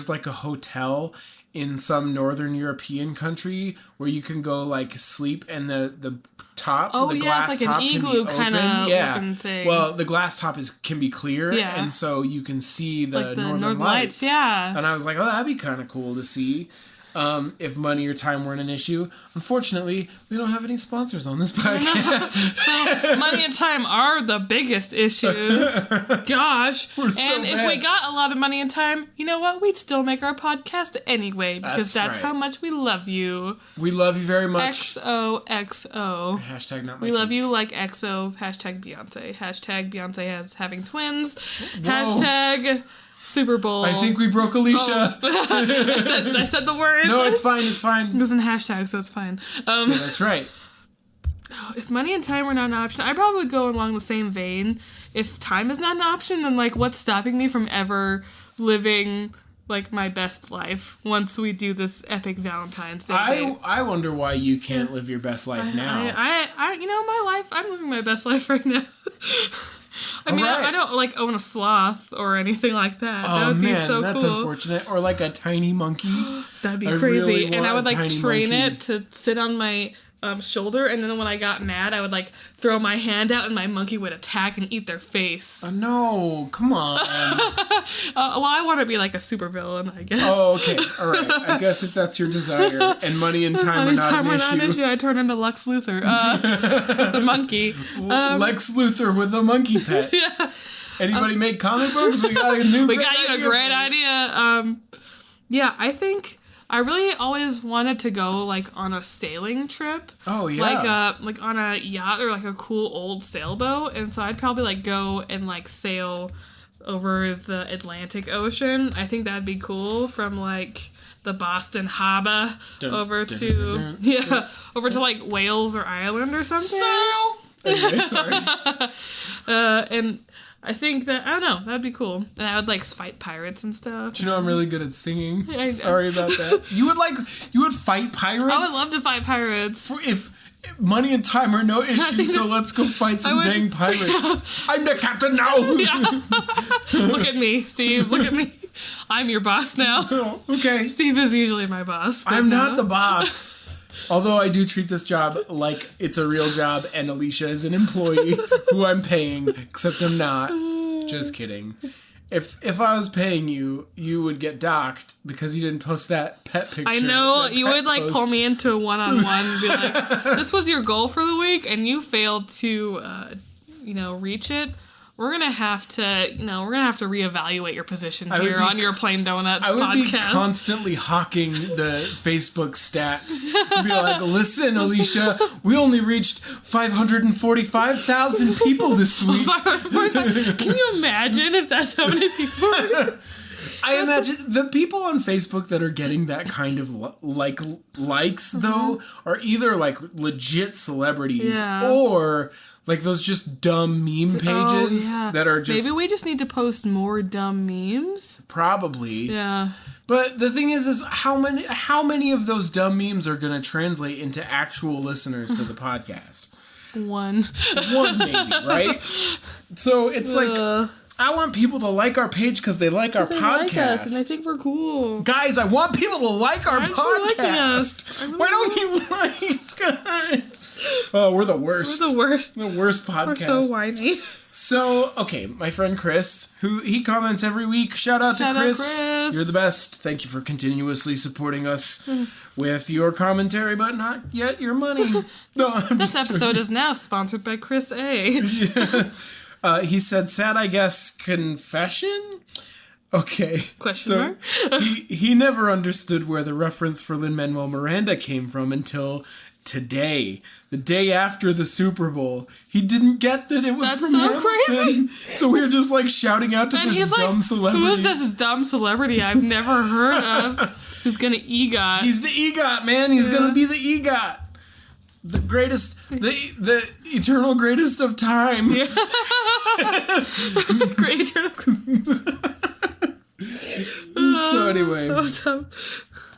like, a hotel in some northern European country where you can go, like, sleep and the top, the glass it's like top an igloo kind of looking thing. Well, the glass top can be clear, and so you can see the northern lights. Yeah. And I was like, oh, that'd be kind of cool to see. If money or time weren't an issue. Unfortunately, we don't have any sponsors on this podcast. So money and time are the biggest issues. Gosh. And if we got a lot of money and time, you know what? We'd still make our podcast anyway, because that's how much we love you. We love you very much. XOXO. Hashtag not my We love kid. you like XO. Hashtag Beyonce. Hashtag Beyonce having twins. Whoa. Hashtag Super Bowl. I think we broke Alicia. Oh. I said the word. No, it's fine. It's fine. It was in hashtag, so it's fine. Yeah, that's right. If money and time were not an option, I probably would go along the same vein. If time is not an option, then, like, what's stopping me from ever living, like, my best life once we do this epic Valentine's Day date? I wonder why you can't live your best life now. You know, my life, I'm living my best life right now. I mean, I don't, like, own a sloth or anything like that. Oh, that would man, be so that's cool. unfortunate. Or, like, a tiny monkey. That'd be crazy. Really and I would, like, train monkey. it to sit on my shoulder, and then when I got mad, I would, like, throw my hand out, and my monkey would attack and eat their face. No, come on. Well, I want to be, like, a supervillain, I guess. Oh, okay. All right. I guess if that's your desire, and money and time are not an issue. I turn into Lex Luthor. The monkey. Lex Luthor with a monkey pet. Yeah. Anybody make comic books? We got you a great idea. Yeah, I think I really always wanted to go, like, on a sailing trip. Oh, yeah. Like on a yacht or, like, a cool old sailboat. And so I'd probably, like, go and, like, sail over the Atlantic Ocean. I think that'd be cool from, like, the Boston Harbor over to like, Wales or Ireland or something. Sail! Anyway, sorry. And I think that, I don't know, that'd be cool. And I would, like, fight pirates and stuff. Do you know I'm really good at singing? Sorry about that. You would fight pirates? I would love to fight pirates. If money and time are no issue, so let's go fight some dang pirates. Yeah. I'm the captain now! Yeah. Look at me, Steve. Look at me. I'm your boss now. Oh, okay. Steve is usually my boss. I'm not the boss. Although I do treat this job like it's a real job and Alicia is an employee who I'm paying, except I'm not. Just kidding. If I was paying you, you would get docked because you didn't post that pet picture. I know. You would, like, pull me into a one-on-one and be like, this was your goal for the week and you failed to, reach it. We're gonna have to reevaluate your position here on your Plain Donuts podcast. I would be constantly hawking the Facebook stats. I'd be like, listen, Alicia, we only reached 545,000 people this week. Can you imagine if that's how many people? I imagine the people on Facebook that are getting that kind of likes though are either like legit celebrities or like those just dumb meme pages that are just... Maybe we just need to post more dumb memes? Probably. Yeah. But the thing is how many of those dumb memes are going to translate into actual listeners to the podcast? One One maybe, right? So it's like... I want people to like our page because they like our They podcast. like us, and I think we're cool. Guys, I want people to like our Aren't you liking podcast. us? I really Why don't you like us? Oh, we're the worst. We're the worst. The worst podcast. We're so whiny. So, okay, my friend Chris, who he comments every week. Shout out to Chris. You're the best. Thank you for continuously supporting us with your commentary, but not yet your money. No, This episode is now sponsored by Chris A. Yeah. He said, sad, I guess, confession? Okay. Question mark? he never understood where the reference for Lin-Manuel Miranda came from until today, the day after the Super Bowl. He didn't get that it was That's from so Hamilton. crazy. So we were just like shouting out to And this he's dumb like, celebrity. who is this dumb celebrity I've never heard of who's gonna EGOT? He's the EGOT, man. He's gonna be the EGOT. The greatest, the eternal greatest of time. Yeah. Great. So anyway. So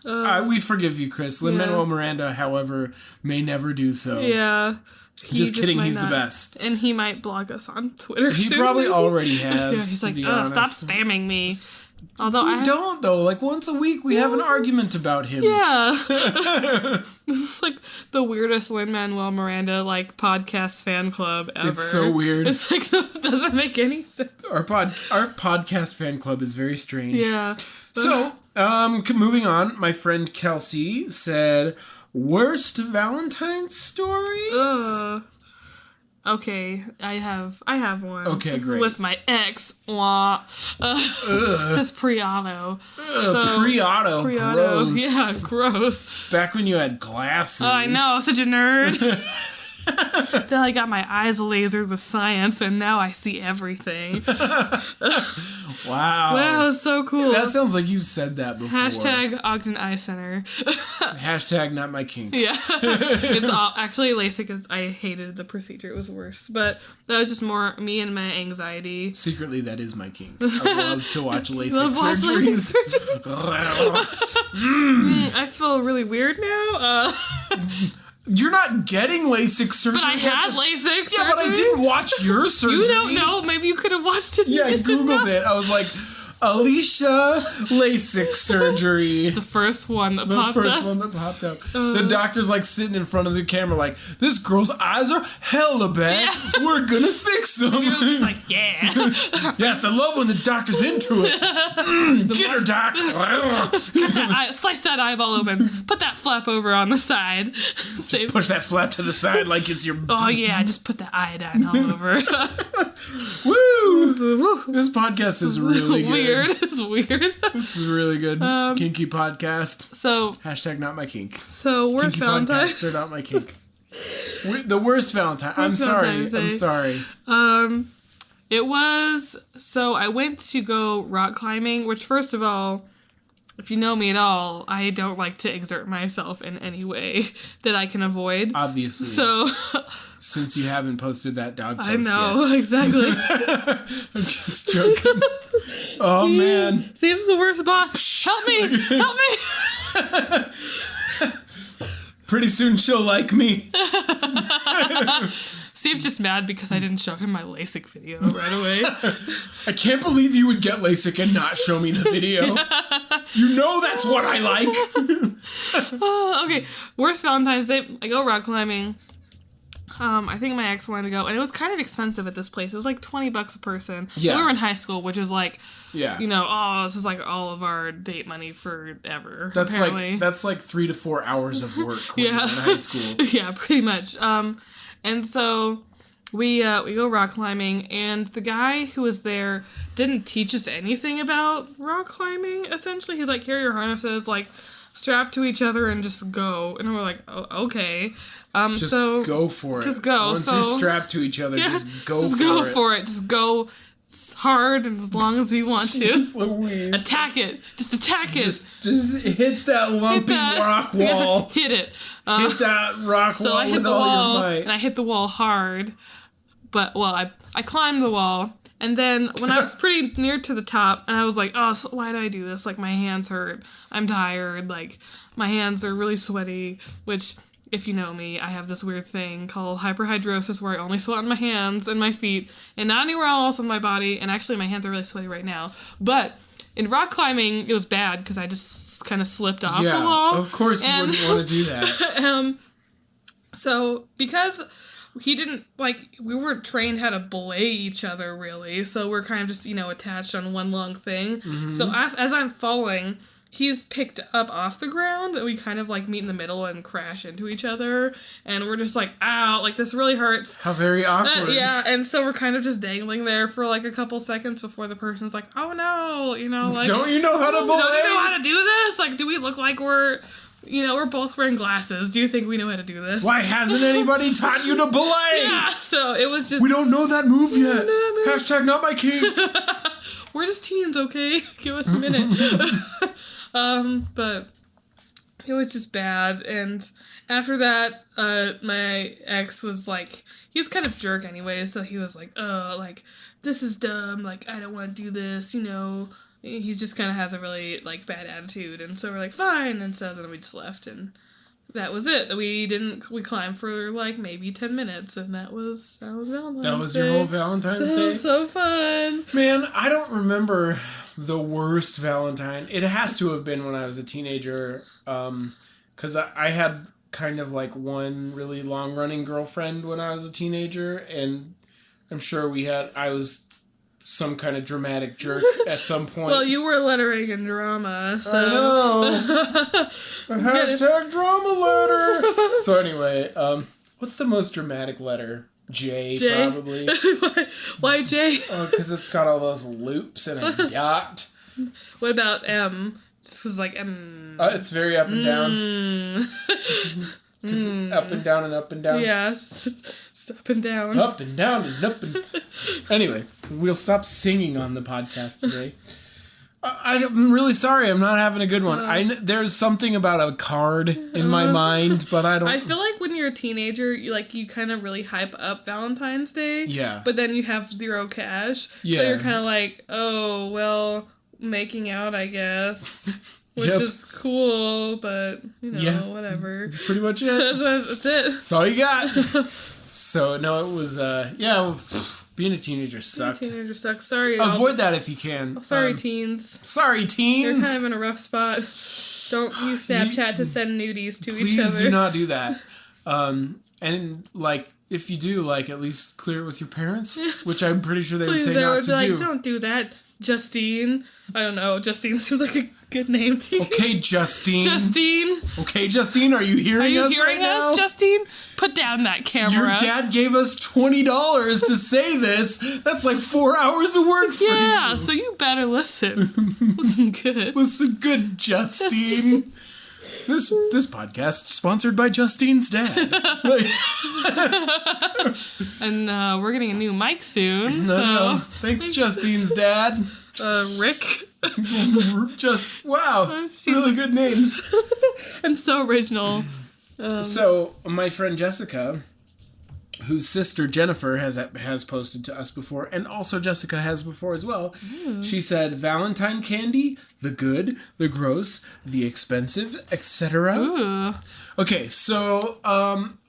dumb. We forgive you, Chris. Lin-Manuel Miranda, however, may never do so. Yeah. Just kidding, might he's the not. best. And he might blog us on Twitter He soon. probably already has, Yeah, he's to like, be oh, honest. stop spamming me. Although We don't, though. Like, once a week, we have an argument about him. Yeah. This is like the weirdest Lin-Manuel Miranda, like, podcast fan club ever. It's so weird. It's like, it doesn't make any sense. Our podcast fan club is very strange. Yeah. So, moving on, my friend Kelsey said, worst Valentine stories? Ugh. Okay, I have one. Okay, This is great. with my ex. Wah. It says pre-auto. Pre-auto, gross. Yeah, gross. Back when you had glasses. Oh, I know, such a nerd. Till I got my eyes lasered with science, and now I see everything. Wow. Wow, it's so cool. That sounds like you said that before. Hashtag Ogden Eye Center. Hashtag not my kink. Yeah. It's all actually LASIK is I hated the procedure, it was worse. But that was just more me and my anxiety. Secretly, that is my kink. I love to watch LASIK Love watch surgeries. I feel really weird now. You're not getting LASIK surgery. But I had LASIK surgery. Yeah, but I didn't watch your surgery. You don't know. Maybe you could have watched it. Yeah, I just didn't know. Googled it. I was like, Alicia LASIK surgery. The first one that The popped first up. one that popped up. The doctor's like sitting in front of the camera like, this girl's eyes are hella bad. Yeah. We're gonna fix them. You're just like, yeah. Yes, I love when the doctor's into it. Get her, doc. Slice that eyeball open. Put that flap over on the side. Just push that flap to the side like it's your... Oh yeah, just put the iodine all over. Woo! This podcast is really good. Weird. It's weird. This is really good. Kinky podcast. So Hashtag not my kink. worst Kinky Valentine's. podcasts are not my kink. The worst Valentine. I'm sorry. Valentine's Day. I'm sorry. It was, so I went to go rock climbing, which first of all, if you know me at all, I don't like to exert myself in any way that I can avoid. Obviously. So, Since you haven't posted that dog post I know, exactly. I'm just joking. Oh, man. Steve's the worst boss. Help me! Help me! Pretty soon she'll like me. Steve's just mad because I didn't show him my LASIK video right away. I can't believe you would get LASIK and not show me the video. You know that's what I like. Okay, worst Valentine's Day. I go rock climbing. I think my ex wanted to go, and it was kind of expensive at this place. It was like $20 a person. Yeah. We were in high school, which is like, Yeah. you know, this is like all of our date money forever. That's apparently. that's like 3 to 4 hours of work when you're in high school. Yeah, pretty much. And so we go rock climbing, and the guy who was there didn't teach us anything about rock climbing. Essentially, he's like, "Here are your harnesses, like strap to each other and just go." And we're like, "Oh, okay." Just so go for it. just go. Once So- you're strapped to each other, yeah, just go just for go it. for it. Just go hard and as long as you want to. Jeez Louise. Attack it. Just attack it. Just hit that lumpy rock wall. Yeah, hit it. Hit that rock So wall I hit with the all wall, your might. and I hit the wall hard. But, I climbed the wall, and then when I was pretty near to the top, and I was like, oh, so why did I do this? Like, my hands hurt. I'm tired. Like, my hands are really sweaty, which if you know me, I have this weird thing called hyperhidrosis where I only sweat on my hands and my feet and not anywhere else on my body. And actually, my hands are really sweaty right now. But in rock climbing, it was bad because I just kind of slipped off the wall. Of course you wouldn't want to do that. So, because he didn't, we weren't trained how to belay each other, really. So we're kind of just, attached on one long thing. Mm-hmm. So as I'm falling, he's picked up off the ground, and we kind of, meet in the middle and crash into each other. And we're just ow, this really hurts. How very awkward. Yeah, and so we're kind of just dangling there for, a couple seconds before the person's like, oh, no, don't you know how to belay? Don't you know how to do this? Do we look like we're both wearing glasses. Do you think we know how to do this? Why hasn't anybody taught you to belay? Yeah, so it was just... We don't know that move yet. Hashtag not my kink. We're just teens, okay? Give us a minute. But it was just bad. And after that, my ex was he was kind of jerk anyway, so he was this is dumb, I don't want to do this, He just kind of has a really, bad attitude. And so we're fine. And so then we just left. And that was it. We climbed for, maybe 10 minutes. And that was Valentine's Day. That was your whole Valentine's Day? It was so fun. Man, I don't remember the worst Valentine. It has to have been when I was a teenager. Because I had kind of, one really long-running girlfriend when I was a teenager. And I'm sure I was... some kind of dramatic jerk at some point. Well, you were lettering in drama, so... I know! Hashtag drama letter! So anyway, what's the most dramatic letter? J? Probably. Why J? Oh, because it's got all those loops and a dot. What about M? Just because, M... it's very up and down. Because up and down and up and down. Yeah, it's up and down. Up and down and up and... Anyway, we'll stop singing on the podcast today. I'm really sorry, I'm not having a good one. There's something about a card in my mind, but I don't... I feel like when you're a teenager, you kind of really hype up Valentine's Day. Yeah. But then you have zero cash. Yeah. So you're kind of oh, well, making out, I guess. Which is cool, but, whatever. That's pretty much it. That's it. That's all you got. So, no, it was, being a teenager sucked. Being a teenager sucks. Sorry. Avoid that if you can. Sorry, teens. Sorry, teens. You're kind of in a rough spot. Don't use Snapchat to send nudies to each other. Please do not do that. And, if you do, at least clear it with your parents, which I'm pretty sure they would say not to do. Don't do that, Justine. I don't know. Justine seems like a good name to you. Okay, Justine. Justine. Okay, Justine, are you hearing us right now? Justine? Put down that camera. Your dad gave us $20 to say this. That's 4 hours of work for you. Yeah, so you better listen. Listen good. Listen good, Justine. This podcast sponsored by Justine's dad. And we're getting a new mic soon. No. Thanks, Justine's dad. Rick. Wow. Really good names. I'm so original. So, my friend Jessica, whose sister Jennifer has posted to us before, and also Jessica has before as well. She said, Valentine candy, the good, the gross, the expensive, etc. Okay, so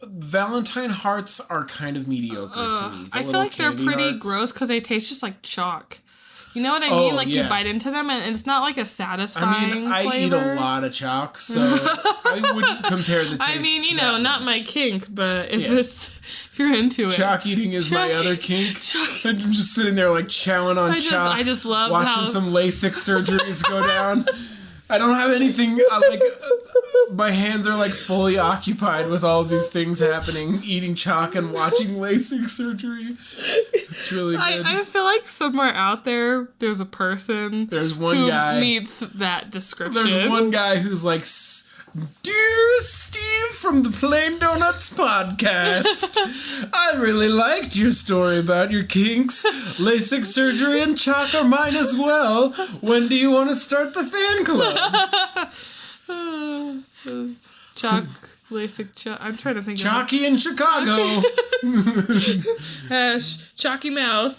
Valentine hearts are kind of mediocre to me. I feel like they're pretty gross because they taste just like chalk. You know what I mean? You bite into them, and it's not a satisfying flavor. Eat a lot of chalk, so I wouldn't compare the taste. Not my kink, but if you're into it. Chalk eating is my other kink. I'm just sitting there chowing on chalk. I just love watching some LASIK surgeries go down. I don't have anything, my hands are fully occupied with all of these things happening, eating chalk and watching LASIK surgery. It's really good. I feel like somewhere out there's a person who meets that description. There's one guy who's Dear Steve from the Plain Donuts podcast, I really liked your story about your kinks. LASIK surgery and chalk are mine as well. When do you want to start the fan club? Chalk, LASIK, chalk. I'm trying to think Chalky in Chicago. Chalky Mouth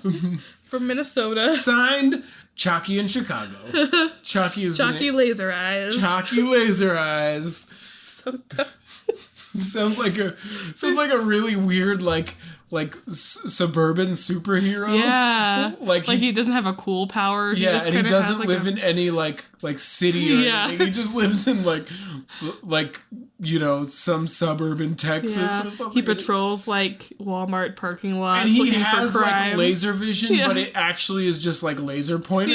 from Minnesota. Signed, Chalky in Chicago. Chalky Laser-Eyes. Chalky Laser-Eyes. So dumb. sounds like a really weird like suburban superhero. Yeah, like he doesn't have a cool power. And he doesn't live in any like city or anything. He just lives in like some suburb in Texas or something. He patrols like Walmart parking lots, and he looking has for crime. like laser vision, but it actually is just like laser pointer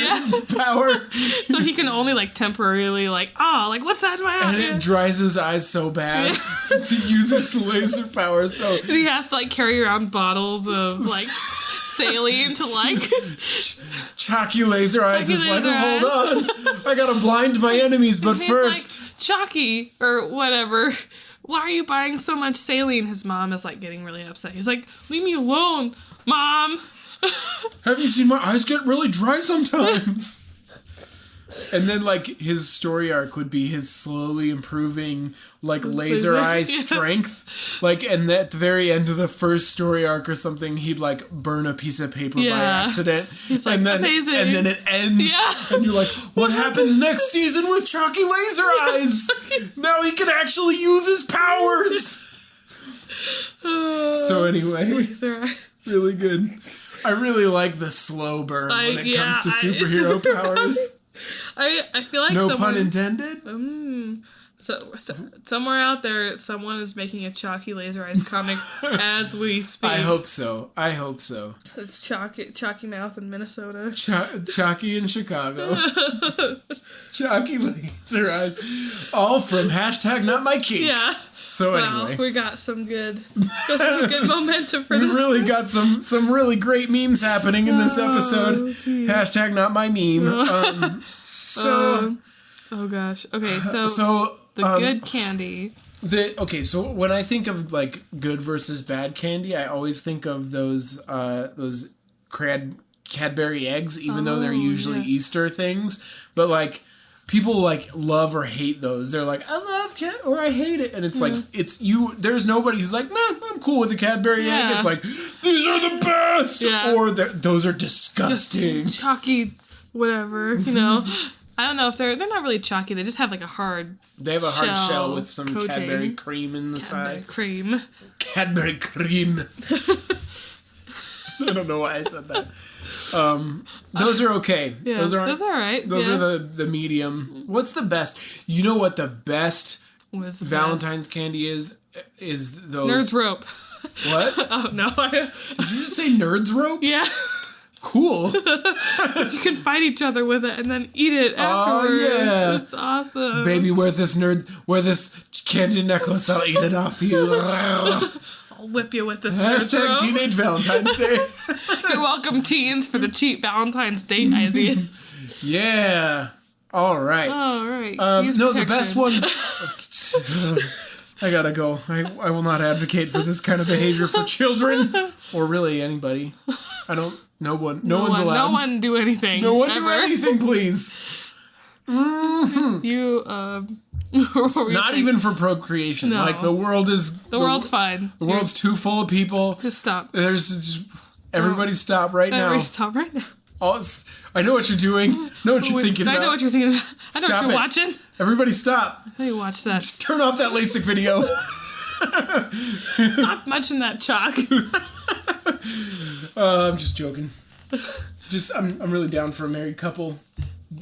power. So he can only like temporarily what's that? And it dries his eyes so bad to use his laser power. So he has to like carry around bottles of like saline to like Chalky Laser-Eyes is like, hold on, I gotta blind my enemies, but first like, Chalky or whatever, why are you buying so much saline? His mom is like getting really upset. He's like, leave me alone, Mom. Have you seen my eyes get really dry sometimes? And then, like, his story arc would be his slowly improving, like, laser eye strength. Like, and at the very end of the first story arc or something, he'd, like, burn a piece of paper by accident. He's like, amazing. And then it ends. Yeah. And you're like, what happens next season with Chalky Laser-Eyes? Now he can actually use his powers! So anyway, really good. I really like the slow burn when it comes to superhero powers. I feel like no pun intended. So somewhere out there, someone is making a Chalky Laser-Eyes comic as we speak. I hope so. It's Chalky Mouth in Minnesota. Chalky in Chicago. Chalky Laser-Eyes. All from #NotMyKink. Yeah. So anyway, we got some good momentum for this. We really got some really great memes happening in this episode. Geez. #NotMyMeme. Oh gosh. Okay, so the good candy. So when I think of like good versus bad candy, I always think of those Cadbury eggs, even though they're usually Easter things. But like people like love or hate those. They're like, I love or I hate it, and it's like it's you. There's nobody who's like, man, I'm cool with a Cadbury egg. It's like these are the best, or those are disgusting. Just chalky, whatever, I don't know if they're not really chalky. They just have like a hard. They have a hard shell with some coating. Cadbury cream in the side. Cadbury cream. I don't know why I said that. Those are okay. Yeah, those are all right. Those are the medium. What's the best? You know what the best Valentine's candy is? Is those Nerds Rope. What? Oh no! Did you just say Nerds Rope? Yeah. Cool. Because you can fight each other with it and then eat it afterwards. Oh yeah, it's awesome. Baby, wear this candy necklace. I'll eat it off you. I'll whip you with this. #Teenage Valentine's Day. You're welcome, teens, for the cheap Valentine's Day ideas. Yeah. All right. No, the best one's. I gotta go. I will not advocate for this kind of behavior for children or really anybody. No one's allowed. No one do anything. No one do anything, please. Mm-hmm. Not even for procreation. No. Like the world's fine. The world's too full of people. Just stop. Everybody stop right now. Everybody stop right now. I know what you're doing. Know what you're thinking about. I know what you're thinking about. I know what you're watching. Everybody stop. I know you watch that. Just turn off that LASIK video. Stop munching that chalk. I'm just joking. I'm really down for a married couple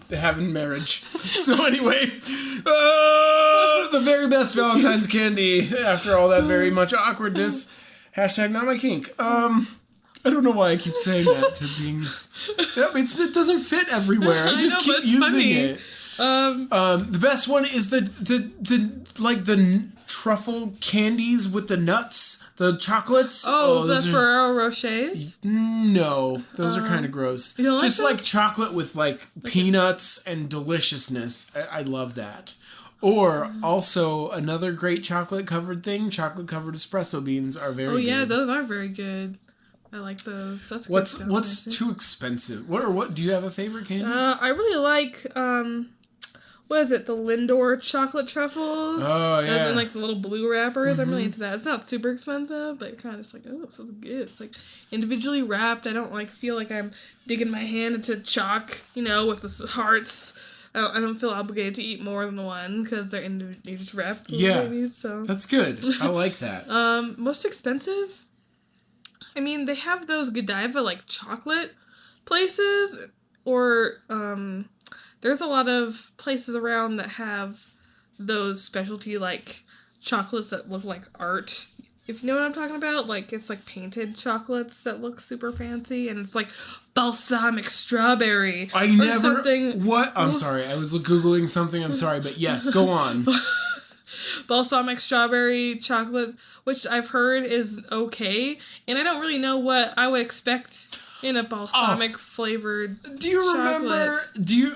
having marriage. So anyway, the very best Valentine's candy after all that very much awkwardness. #NotMyKink. I don't know why I keep saying that to things. It doesn't fit everywhere. I just keep using it. The best one is the truffle candies with the nuts, the chocolates. The Ferrero Rochers? No, those are kind of gross. You don't just like chocolate with peanuts and deliciousness. I love that. Or also another great chocolate covered thing. Chocolate covered espresso beans are very good. Oh yeah, those are very good. I like those. That's good stuff, what's too expensive? What do you have a favorite candy? I really like what is it? The Lindor chocolate truffles. Oh yeah. As in the little blue wrappers. Mm-hmm. I'm really into that. It's not super expensive, but kind of just this is good. It's individually wrapped. I don't feel like I'm digging my hand into chalk, with the hearts. I don't feel obligated to eat more than one because they're in each rep. Yeah, maybe, so that's good. I like that. Most expensive? I mean, they have those Godiva, like, chocolate places, or, there's a lot of places around that have those specialty, like, chocolates that look like art. If you know what I'm talking about, like, it's, like, painted chocolates that look super fancy, and it's, like, balsamic strawberry. I or never... something. What? I'm sorry. I was Googling something. I'm sorry, but yes, go on. Balsamic strawberry chocolate, which I've heard is okay, and I don't really know what I would expect in a balsamic flavored Do you remember...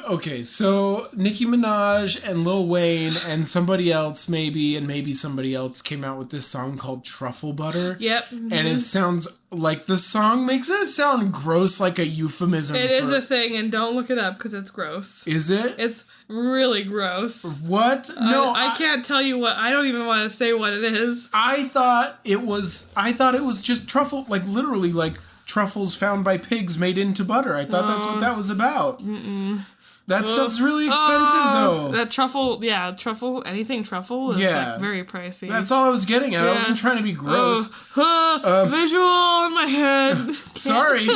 Okay, so Nicki Minaj and Lil Wayne and somebody else maybe somebody else came out with this song called Truffle Butter. Yep. Mm-hmm. And it sounds like the song makes it sound gross, like a euphemism. It is a thing, and don't look it up because it's gross. Is it? It's really gross. What? No, I can't tell you what. I don't even want to say what it is. I thought it was just truffle, like literally like truffles found by pigs made into butter. I thought that's what that was about. That stuff's really expensive, though. That truffle, anything truffle is like very pricey. That's all I was getting at. I wasn't trying to be gross. Visual in my head. Sorry.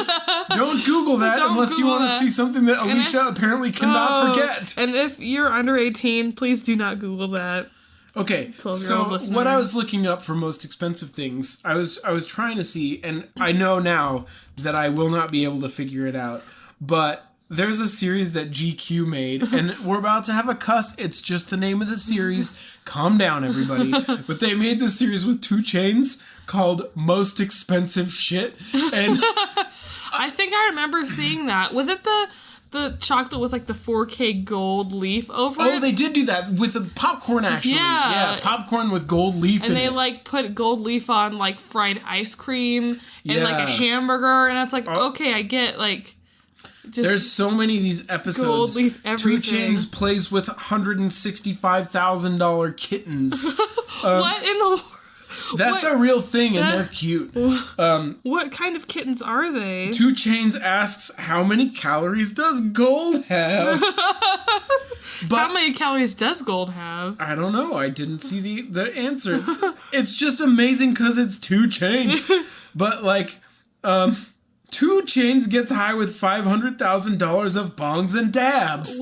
Don't Google that unless you want to see something that Alicia apparently cannot forget. And if you're under 18, please do not Google that. Okay, so what I was looking up for most expensive things, I was trying to see, and I know now that I will not be able to figure it out, but there's a series that GQ made, and we're about to have a cuss. It's just the name of the series. Calm down, everybody. But they made this series with 2 Chainz called Most Expensive Shit, and I think I remember seeing that. Was it the chocolate with like the 4K gold leaf over it? Oh, they did do that with the popcorn, actually. Yeah, popcorn with gold leaf in it. And they like put gold leaf on like fried ice cream and like a hamburger, and it's like, okay, I get like... There's so many of these episodes. Gold leaf everything. 2 Chainz plays with $165,000 kittens. What in the world? That's a real thing, and they're cute. What kind of kittens are they? 2 Chainz asks, how many calories does gold have? How many calories does gold have? I don't know. I didn't see the answer. It's just amazing because it's 2 Chainz. But, like, 2 Chainz gets high with $500,000 of bongs and dabs.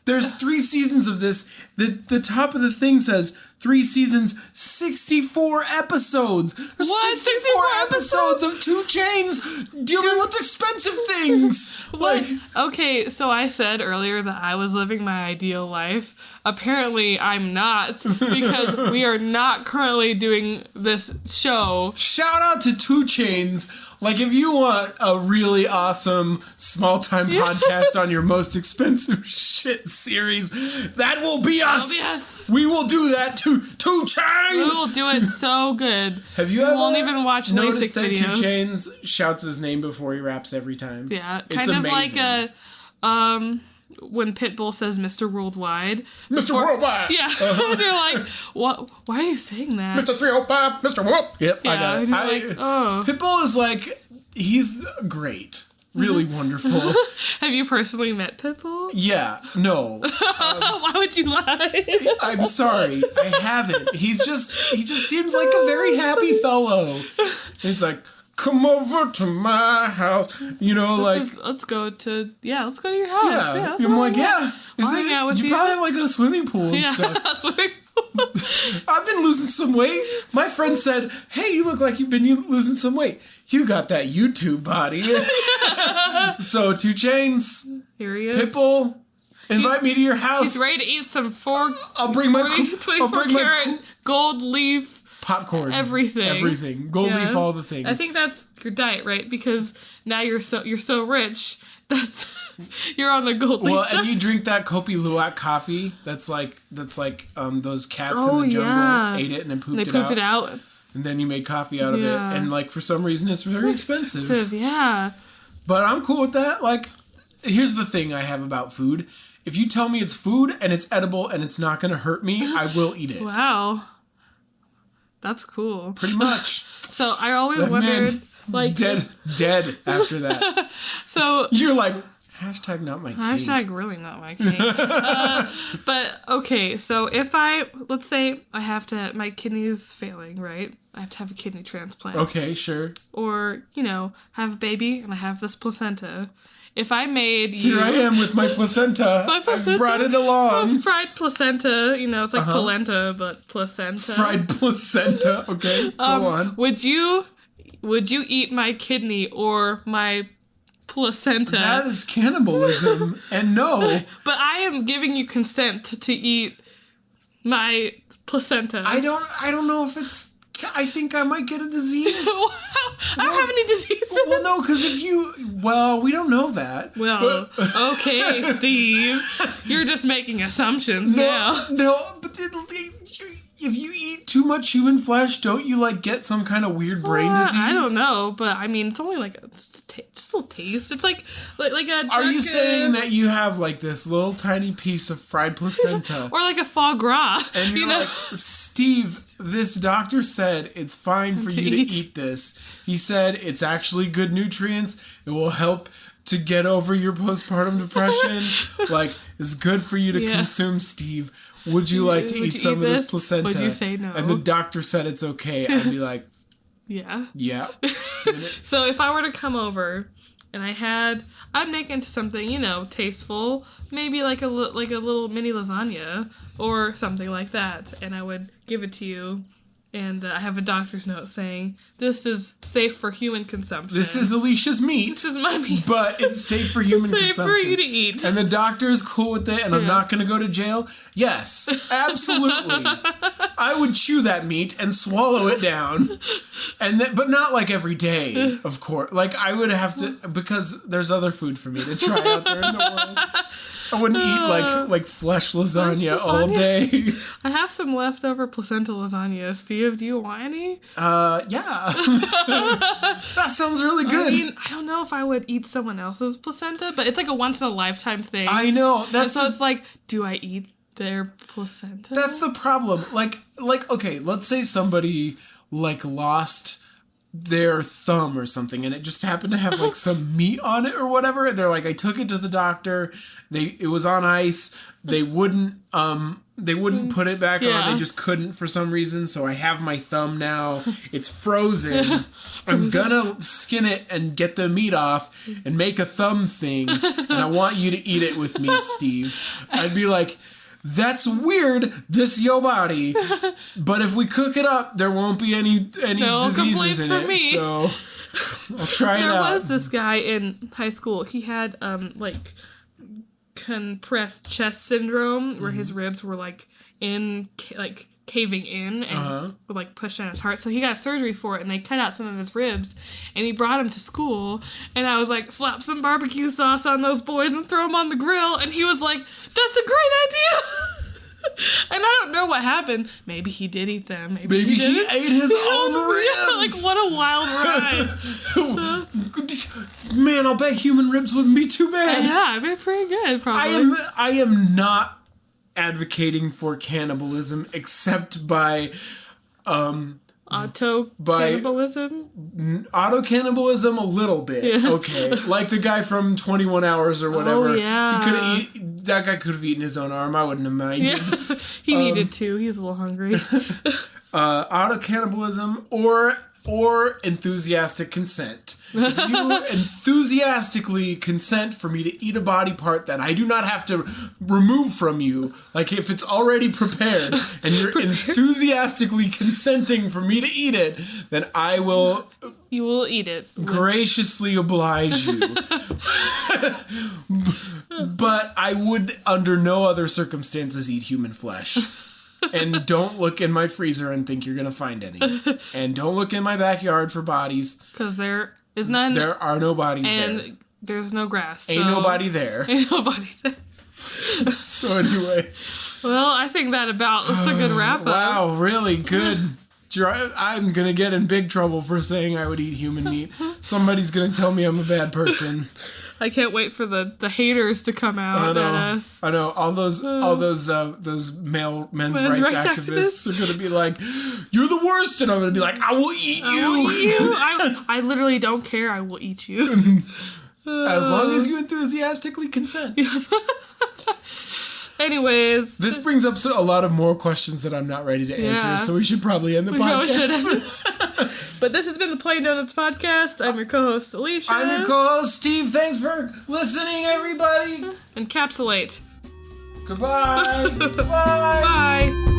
There's 3 seasons of this. The top of the thing says 3 seasons, 64 episodes. There's 64 episodes of 2 Chainz dealing with expensive things. What? Okay, so I said earlier that I was living my ideal life. Apparently, I'm not, because we are not currently doing this show. Shout out to 2 Chainz. Like, if you want a really awesome small-time podcast on your most expensive shit series, that will be us. Yes. We will do that to 2 Chainz. We will do it so good. Have you ever won't even watch noticed LASIK that videos? 2 Chainz shouts his name before he raps every time? Yeah, it's kind of amazing. like when Pitbull says Mr. Worldwide. Mr. Worldwide! Yeah. They're like, what? Why are you saying that? Mr. 305, Mr. Whoop! Yep, Yeah, I got it. Like, Pitbull is like, he's great. Really wonderful. Have you personally met Pitbull? Yeah, no. Why would you lie? I'm sorry, I haven't. He just seems like a very happy fellow. He's like, come over to my house. You know, let's go to your house. Yeah, I'm like, yeah. Is it? You probably have like a swimming pool and stuff. Swimming pool. I've been losing some weight. My friend said, hey, you look like you've been losing some weight. You got that YouTube body. So 2 Chainz. Here he is. Pitbull. Invite me to your house. He's ready to eat some I'll bring my 24 karat gold leaf. Popcorn. Everything. Gold leaf, all the things. I think that's your diet, right? Because now you're so rich. You're on the gold leaf. Well, and you drink that Kopi Luwak coffee. That's like those cats in the jungle ate it and then pooped it out. And then you made coffee out of it. And like for some reason it's very expensive. Yeah. But I'm cool with that. Like, here's the thing I have about food. If you tell me it's food and it's edible and it's not going to hurt me, I will eat it. Wow. That's cool. Pretty much. So I always wondered, like, dead after that. So you're like, Hashtag not my kink. Hashtag really not my kink. But okay, so if let's say my kidney's failing, right? I have to have a kidney transplant. Okay, sure. Or, have a baby and I have this placenta. If I made you... Here I am with my placenta. I've brought it along. Fried placenta, it's like polenta, but placenta. Fried placenta, okay, go on. Would you eat my kidney or my placenta? That is cannibalism, and no. But I am giving you consent to eat my placenta. I don't know if it's... I think I might get a disease. I don't have any diseases. Well, no, because if you... Well, we don't know that. Well, okay, Steve. You're just making assumptions now. No, but if you eat too much human flesh, don't you, get some kind of weird brain disease? I don't know, but, it's only, just a little taste. It's like a... Are you saying that you have, this little tiny piece of fried placenta? Or like a foie gras. And you're like, Steve... This doctor said it's fine for you to eat this. He said it's actually good nutrients. It will help to get over your postpartum depression. It's good for you to consume, Steve. Would you like to eat some of this placenta? Would you say no? And the doctor said it's okay. I'd be like, yeah. Yeah. So if I were to come over and I'd make into something, tasteful, maybe like a little mini lasagna or something like that, and I would give it to you, and I have a doctor's note saying, this is safe for human consumption. This is Alicia's meat. This is my meat. But it's safe for human consumption. Safe for you to eat. And the doctor is cool with it, and I'm not going to go to jail? Yes, absolutely. I would chew that meat and swallow it down. But not every day, of course. I would have to, because there's other food for me to try out there in the world. I wouldn't eat like flesh lasagna all day. I have some leftover placenta lasagna. Steve, do you want any? Yeah. That sounds really good. I don't know if I would eat someone else's placenta, but it's like a once in a lifetime thing. I know. It's like, do I eat their placenta? That's the problem. Okay, let's say somebody lost their thumb or something, and it just happened to have some meat on it or whatever, and they're like, I took it to the doctor, it was on ice, they wouldn't put it back on, they just couldn't for some reason, so I have my thumb now, it's frozen. I'm gonna skin it and get the meat off and make a thumb thing, and I want you to eat it with me, Steve. I'd be like, that's weird, this yo body. But if we cook it up, there won't be any diseases in it. Me. So I'll try it out. There was this guy in high school. He had compressed chest syndrome, where his ribs were caving in and would push down his heart. So he got surgery for it, and they cut out some of his ribs, and he brought him to school, and I was like, slap some barbecue sauce on those boys and throw them on the grill, and he was like, that's a great idea. And I don't know what happened. Maybe he did eat them. Maybe he ate his own ribs. What a wild ride. Man, I'll bet human ribs wouldn't be too bad. Yeah, I'd be pretty good, probably. I am not advocating for cannibalism except by auto-cannibalism? Auto-cannibalism a little bit. Yeah. Okay. Like the guy from 21 Hours or whatever. Oh, yeah. That guy could have eaten his own arm. I wouldn't have minded. Yeah. He needed to. He was a little hungry. Auto-cannibalism or enthusiastic consent. If you enthusiastically consent for me to eat a body part that I do not have to remove from you, if it's already prepared and you're enthusiastically consenting for me to eat it, then I will... You will eat it. Graciously oblige you. But I would, under no other circumstances, eat human flesh. And don't look in my freezer and think you're going to find any. And don't look in my backyard for bodies. Because there is none. There are no bodies there. And there's no grass. Ain't nobody there. Ain't nobody there. So anyway. Well, I think that's a good wrap up. Wow, really good. I'm going to get in big trouble for saying I would eat human meat. Somebody's going to tell me I'm a bad person. I can't wait for the haters to come out at us. I know. All those men's rights activists are going to be like, you're the worst. And I'm going to be like, I will eat you. I literally don't care. I will eat you. As long as you enthusiastically consent. Anyways. This brings up a lot of more questions that I'm not ready to answer, so we should probably end the podcast. But this has been the Plain Donuts Podcast. I'm your co-host, Alicia. I'm your co-host, Steve. Thanks for listening, everybody. Encapsulate. Goodbye. Bye. Bye.